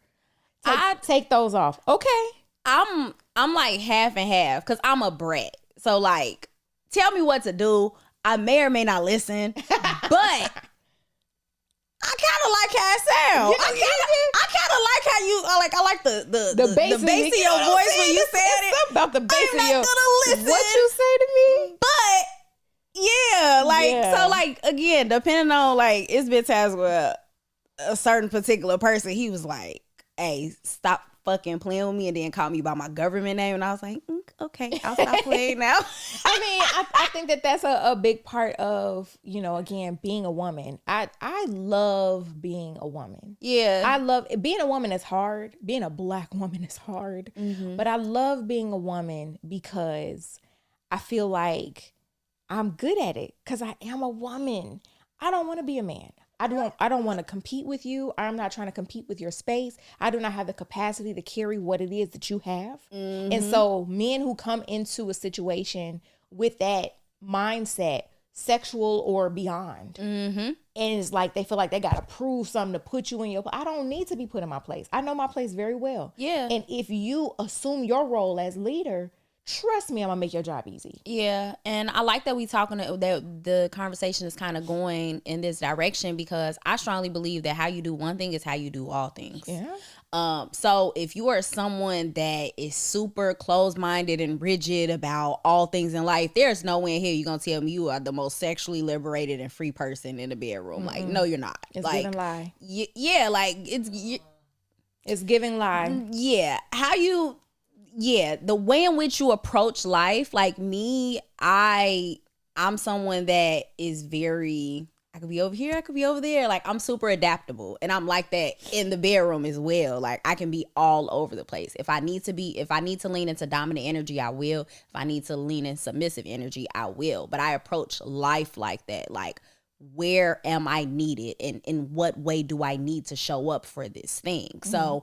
Take those off. Okay. I'm like half and half because I'm a brat. So like, tell me what to do. I may or may not listen, but I kind of like how it sounds. I kind of like how you I like the bass of your voice when you said it. Something about the bass of your listen. What you say to me, but so like again, depending on like, it's been times where a certain particular person, he was like, "Hey, stop fucking playing with me," and then called me by my government name, and I was like, okay, I'll stop playing now. I mean, I think that's a big part of, again, being a woman. I love being a woman. Yeah. I love being a woman is hard. Being a Black woman is hard. Mm-hmm. But I love being a woman because I feel like I'm good at it because I am a woman. I don't want to be a man. I don't want to compete with you. I'm not trying to compete with your space. I do not have the capacity to carry what it is that you have. Mm-hmm. And so men who come into a situation with that mindset, sexual or beyond, and it's like they feel like they got to prove something to put you in your place. I don't need to be put in my place. I know my place very well. Yeah. And if you assume your role as leader, trust me, I'm gonna make your job easy. Yeah, and I like that we talking that the conversation is kind of going in this direction because I strongly believe that how you do one thing is how you do all things. Yeah. So if you are someone that is super closed-minded and rigid about all things in life, there's no way in here you're gonna tell me you are the most sexually liberated and free person in the bedroom. Like, no, you're not. It's like, giving lie. Yeah, like it's giving lie. Yeah, the way in which you approach life, like me, I'm someone that is very, I could be over here, I could be over there. Like, I'm super adaptable, and I'm like that in the bedroom as well. Like, I can be all over the place. If I need to lean into dominant energy, I will. If I need to lean in submissive energy, I will. But I approach life like that. Like, where am I needed, and in what way do I need to show up for this thing? Mm-hmm. So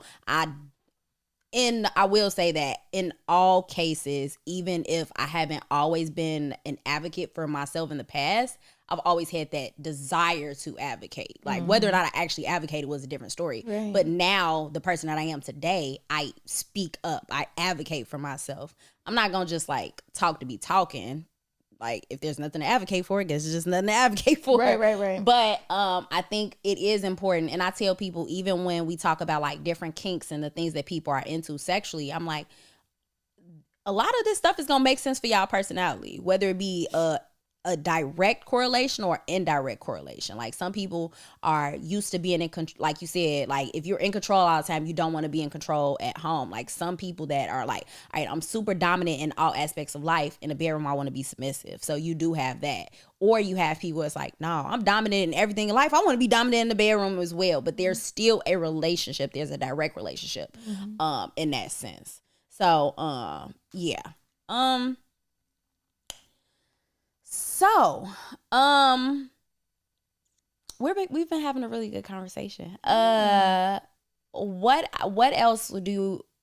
I will say that in all cases, even if I haven't always been an advocate for myself in the past, I've always had that desire to advocate. Like, whether or not I actually advocated was a different story. Right. But now, the person that I am today, I speak up. I advocate for myself. I'm not going to just, like, talk to be talking. Like, if there's nothing to advocate for, I guess it's just nothing to advocate for. Right. But I think it is important. And I tell people, even when we talk about, like, different kinks and the things that people are into sexually, I'm like, a lot of this stuff is gonna make sense for y'all personality, whether it be a direct correlation or indirect correlation. Like some people are used to being in control, like you said, like if you're in control all the time, you don't want to be in control at home. Like some people that are like, all right, I'm super dominant in all aspects of life. In the bedroom, I want to be submissive. So you do have that. Or you have people that's like, no, I'm dominant in everything in life. I want to be dominant in the bedroom as well. But there's still a relationship. There's a direct relationship in that sense. So, yeah. So, we've been having a really good conversation. What else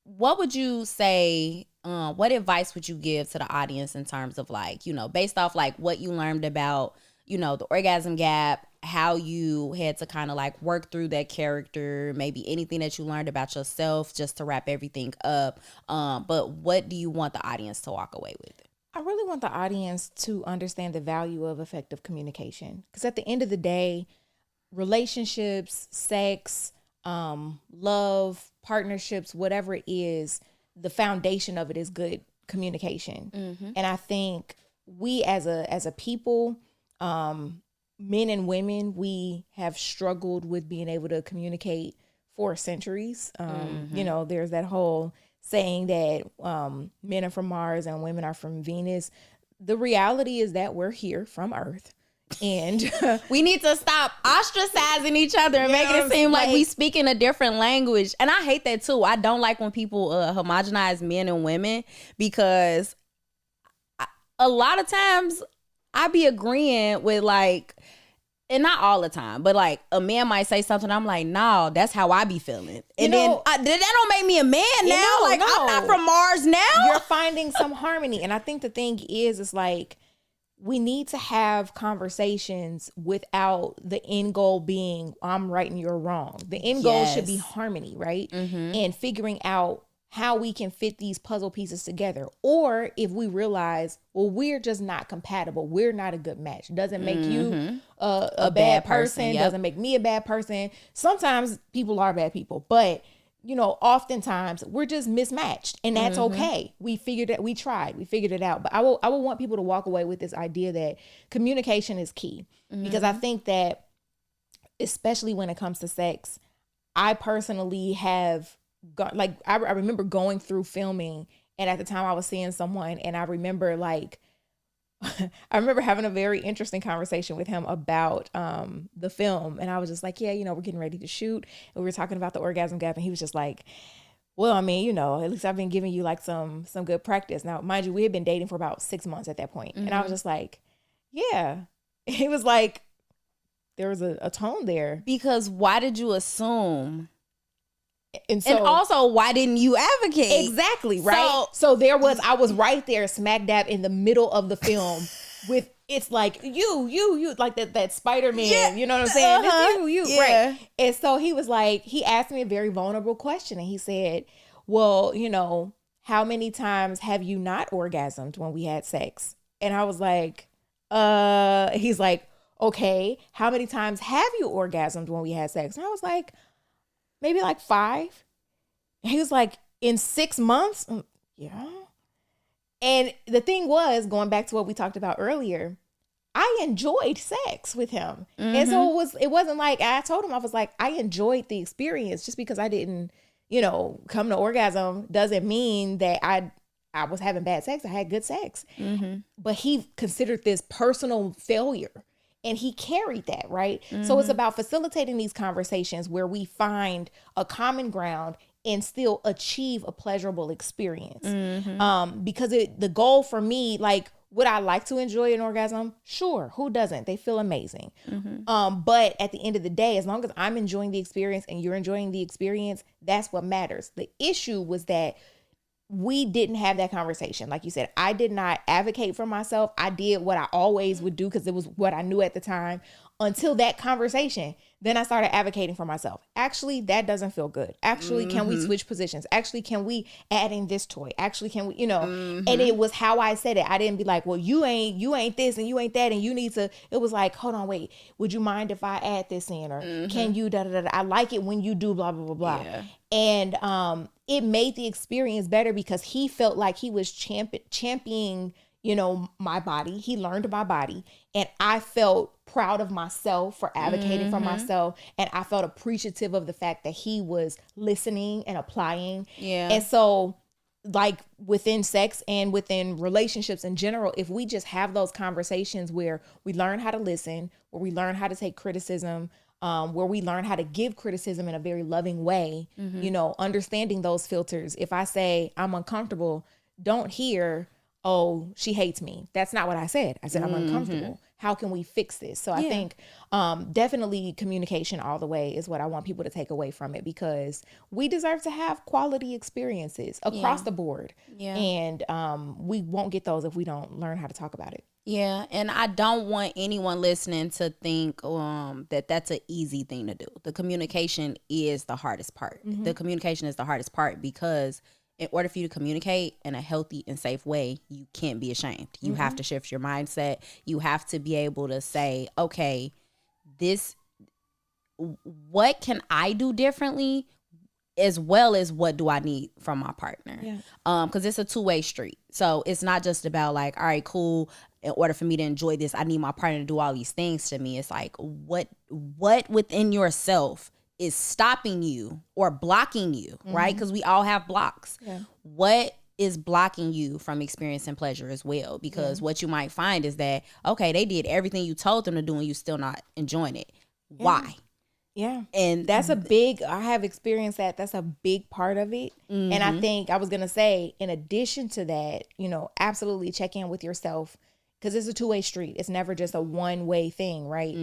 what would you say, what advice would you give to the audience in terms of like, you know, based off like what you learned about, you know, the orgasm gap, how you had to kind of like work through that character, maybe anything that you learned about yourself, just to wrap everything up. But what do you want the audience to walk away with? I really want the audience to understand the value of effective communication. Because at the end of the day, relationships, sex, love, partnerships, whatever it is, the foundation of it is good communication. And I think we as a people, men and women, we have struggled with being able to communicate for centuries. You know, there's that whole saying that men are from Mars and women are from Venus. The reality is that we're here from Earth. And we need to stop ostracizing each other and making it seem like we speak in a different language. And I hate that too. I don't like when people homogenize men and women, because a lot of times I be agreeing with like, and not all the time, but like a man might say something, I'm like, no, that's how I be feeling. And then that don't make me a man now. I'm not from Mars now. You're finding some harmony. And I think the thing is, it's like, we need to have conversations without the end goal being I'm right and you're wrong. The end goal should be harmony, right? And figuring out how we can fit these puzzle pieces together. Or if we realize, well, we're just not compatible. We're not a good match. Doesn't make you a bad person. Doesn't make me a bad person. Sometimes people are bad people, but you know, oftentimes we're just mismatched, and that's okay. We figured it. We tried. We figured it out. But I will want people to walk away with this idea that communication is key, because I think that, especially when it comes to sex, I personally have got like I remember going through filming, and at the time I was seeing someone, and I remember like I remember having a very interesting conversation with him about the film. And I was just like, yeah, you know, we're getting ready to shoot. And we were talking about the orgasm gap. And he was just like, well, I mean, you know, at least I've been giving you like some good practice. Now, mind you, we had been dating for about 6 months at that point. And I was just like, yeah. He was like, there was a tone there. Because why did you assume? And also, why didn't you advocate? Exactly, right? So I was right there smack dab in the middle of the film with, it's like, you, like that Spider-Man, you know what I'm saying? It's you, right? And so he was like, he asked me a very vulnerable question, and he said, well, you know, how many times have you not orgasmed when we had sex? And I was like, he's like, okay, how many times have you orgasmed when we had sex? And I was like, maybe like 5. He was like, in 6 months? Yeah. And the thing was, going back to what we talked about earlier, I enjoyed sex with him. And so it wasn't like, I told him, I was like, I enjoyed the experience. Just because I didn't, you know, come to orgasm doesn't mean that I was having bad sex. I had good sex. But he considered this personal failure. And he carried that, right? So it's about facilitating these conversations where we find a common ground and still achieve a pleasurable experience. Because the goal for me, like, would I like to enjoy an orgasm? Sure. Who doesn't? They feel amazing. But at the end of the day, as long as I'm enjoying the experience and you're enjoying the experience, that's what matters. The issue was that we didn't have that conversation. Like you said, I did not advocate for myself. I did what I always would do because it was what I knew at the time, until that conversation. Then I started advocating for myself. Actually, that doesn't feel good. Actually, can we switch positions? Actually, can we add in this toy? Actually, can we, and it was how I said it. I didn't be like, well, you ain't this and you ain't that and you need to. It was like, hold on, wait. Would you mind if I add this in? Or can you da da da? I like it when you do blah blah blah blah. Yeah. And it made the experience better because he felt like he was championing, my body. He learned my body, and I felt proud of myself for advocating for myself, and I felt appreciative of the fact that he was listening and applying. Yeah. And so, like, within sex and within relationships in general, if we just have those conversations where we learn how to listen, where we learn how to take criticism, where we learn how to give criticism in a very loving way, understanding those filters. If I say I'm uncomfortable, don't hear, oh, she hates me. That's not what I said. I said, I'm uncomfortable. How can we fix this? So I think definitely communication all the way is what I want people to take away from it, because we deserve to have quality experiences across the board. Yeah. And we won't get those if we don't learn how to talk about it. Yeah. And I don't want anyone listening to think that that's an easy thing to do. The communication is the hardest part. The communication is the hardest part because in order for you to communicate in a healthy and safe way, you can't be ashamed. You have to shift your mindset. You have to be able to say, okay, what can I do differently, as well as what do I need from my partner? Yeah. Because it's a two-way street. So it's not just about like, all right, cool. In order for me to enjoy this, I need my partner to do all these things to me. It's like, what within yourself is stopping you or blocking you, right? Because we all have blocks. Yeah. What is blocking you from experiencing pleasure as well? Because what you might find is that, okay, they did everything you told them to do and you still not enjoying it. Yeah. Why? Yeah. And that's I have experienced that. That's a big part of it. And I think I was going to say, in addition to that, absolutely check in with yourself, because it's a two-way street. It's never just a one-way thing, right?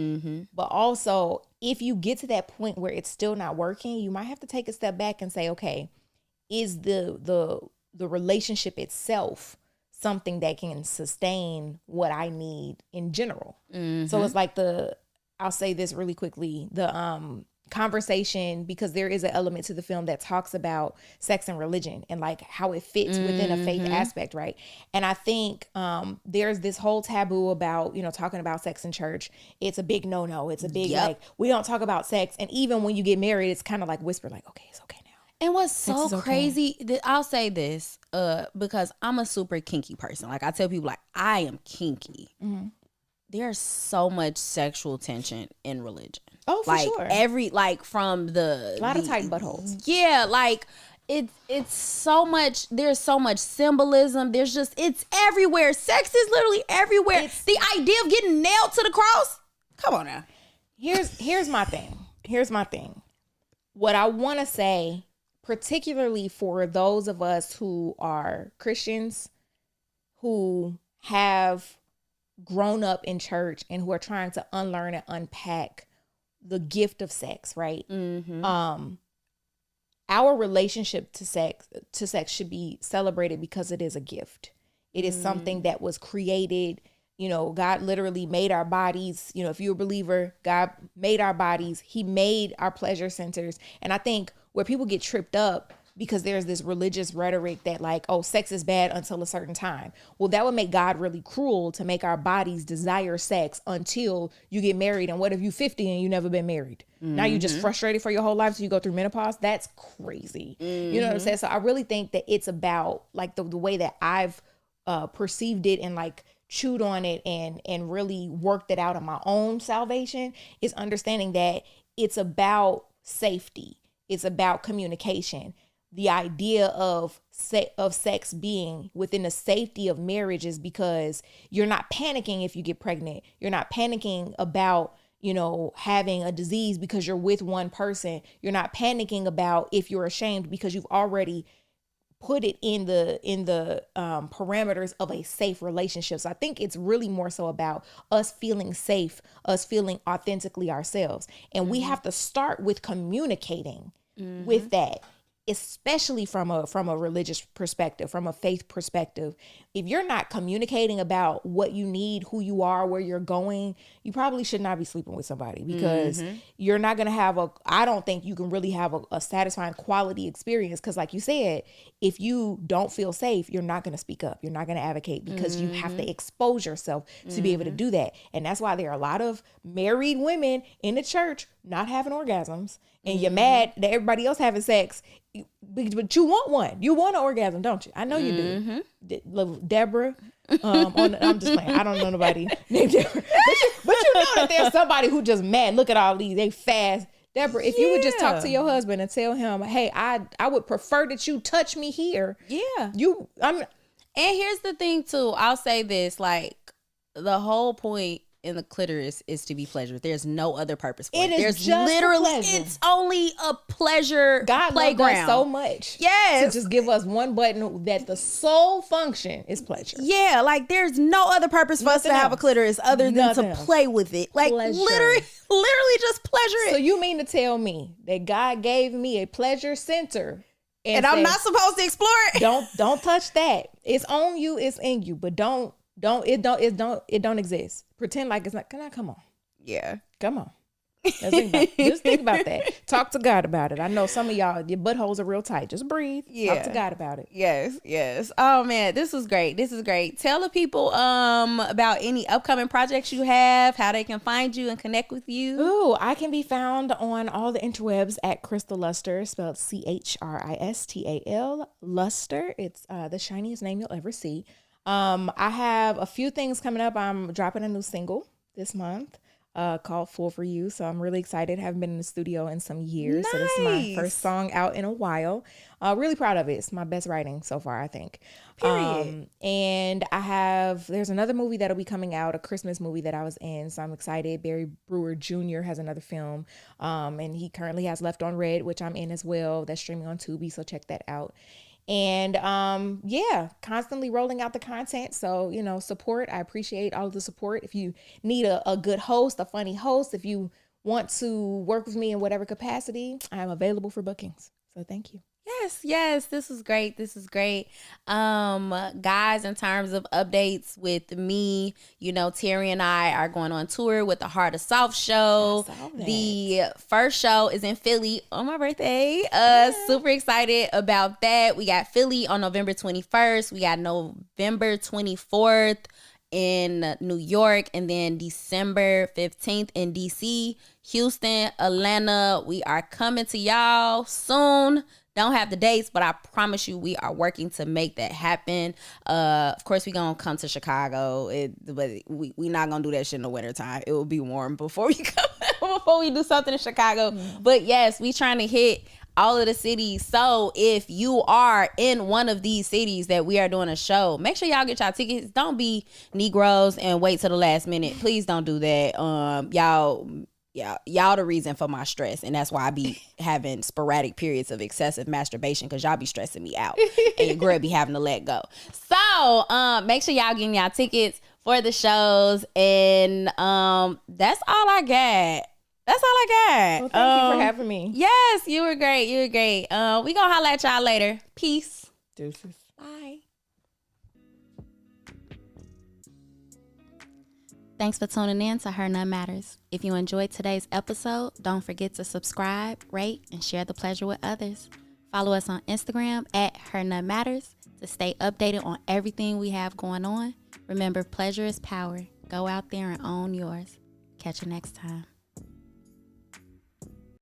But also, if you get to that point where it's still not working, you might have to take a step back and say, okay, is the relationship itself something that can sustain what I need in general? So it's like I'll say this really quickly, the conversation, because there is an element to the film that talks about sex and religion and like how it fits within a faith aspect, right? And I think there's this whole taboo about, talking about sex in church. It's a big no-no. It's a big, like, we don't talk about sex. And even when you get married, it's kind of like whispered, like, okay, it's okay now. And what's so crazy, I'll say this, because I'm a super kinky person. Like, I tell people, like, I am kinky. There's so much sexual tension in religion. Oh, for sure. From a lot of tight buttholes. Yeah, like it's so much. There's so much symbolism. It's everywhere. Sex is literally everywhere. The idea of getting nailed to the cross. Come on now. Here's my thing. What I want to say, particularly for those of us who are Christians, who have grown up in church and who are trying to unlearn and unpack the gift of sex, right? Our relationship to sex should be celebrated because it is a gift. It is something that was created. God literally made our bodies. If you're a believer, God made our bodies. He made our pleasure centers. And I think where people get tripped up, because there's this religious rhetoric that like, oh, sex is bad until a certain time. Well, that would make God really cruel to make our bodies desire sex until you get married. And what if you 50 and you never been married? Now you just frustrated for your whole life so you go through menopause? That's crazy. You know what I'm saying? So I really think that it's about like the way that I've perceived it and like chewed on it and really worked it out in my own salvation is understanding that it's about safety. It's about communication. The idea of sex being within the safety of marriage is because you're not panicking if you get pregnant. You're not panicking about, having a disease because you're with one person. You're not panicking about if you're ashamed because you've already put it in the parameters of a safe relationship. So I think it's really more so about us feeling safe, us feeling authentically ourselves. And we have to start with communicating with that. especially from a religious perspective, from a faith perspective, if you're not communicating about what you need, who you are, where you're going, you probably should not be sleeping with somebody, because you're not going to have I don't think you can really have a satisfying quality experience. Because like you said, if you don't feel safe, you're not going to speak up. You're not going to advocate, because you have to expose yourself to be able to do that. And that's why there are a lot of married women in the church not having orgasms, and you're mad that everybody else having sex, but you want one. You want an orgasm, don't you? I know you do. Deborah, I'm just playing. I don't know nobody named Deborah. But you know that there's somebody who just mad. Look at all these. They fast. Deborah, if you would just talk to your husband and tell him, hey, I would prefer that you touch me here. Yeah. And here's the thing too. I'll say this, like, the whole point in the clitoris is to be pleasured. There's no other purpose for it. There's just literally, it's only a pleasure God playground. Loved us so much. Yes. To just give us one button that the sole function is pleasure. Yeah, like there's no other purpose for us to have a clitoris other than to play with it. Like literally just pleasure it. So you mean to tell me that God gave me a pleasure center and I'm not supposed to explore it? Don't touch that. It's on you, it's in you, but it don't exist. Pretend like it's not. Come on. Yeah. Come on. Just think about that. Talk to God about it. I know some of y'all, your buttholes are real tight. Just breathe. Yeah. Talk to God about it. Yes. Oh man, this was great. Tell the people about any upcoming projects you have, how they can find you and connect with you. Ooh, I can be found on all the interwebs at Christal Luster, spelled CHRISTAL Luster. It's the shiniest name you'll ever see. I have a few things coming up. I'm dropping a new single this month called Full For You. So I'm really excited. Haven't been in the studio in some years. Nice. So this is my first song out in a while. Really proud of it. It's my best writing so far, I think. Period. And there's another movie that'll be coming out, a Christmas movie that I was in. So I'm excited. Barry Brewer Jr. has another film. And he currently has Left on Red, which I'm in as well. That's streaming on Tubi. So check that out. And constantly rolling out the content. So, support. I appreciate all of the support. If you need a good host, a funny host, if you want to work with me in whatever capacity, I am available for bookings. So thank you. Yes. This is great. Guys, in terms of updates with me, Terry and I are going on tour with the Heart of South show. The first show is in Philly on my birthday. Super excited about that. We got Philly on November 21st. We got November 24th in New York, and then December 15th in DC, Houston, Atlanta. We are coming to y'all soon. Don't have the dates, but I promise you we are working to make that happen. Of course, we gonna come to Chicago, but we not gonna do that shit in the wintertime. It will be warm before we do something in Chicago. Mm-hmm. But yes, we trying to hit all of the cities. So if you are in one of these cities that we are doing a show, make sure y'all get y'all tickets. Don't be Negroes and wait till the last minute. Please don't do that. Y'all the reason for my stress, and that's why I be having sporadic periods of excessive masturbation, because y'all be stressing me out and your girl be having to let go. So make sure y'all getting y'all tickets for the shows, and that's all I got. Well, thank you for having me. Yes, you were great. We gonna holla at y'all later. Peace. Deuces. Bye. Thanks for tuning in to Her None Matters. If you enjoyed today's episode, don't forget to subscribe, rate, and share the pleasure with others. Follow us on Instagram at Her None Matters to stay updated on everything we have going on. Remember, pleasure is power. Go out there and own yours. Catch you next time.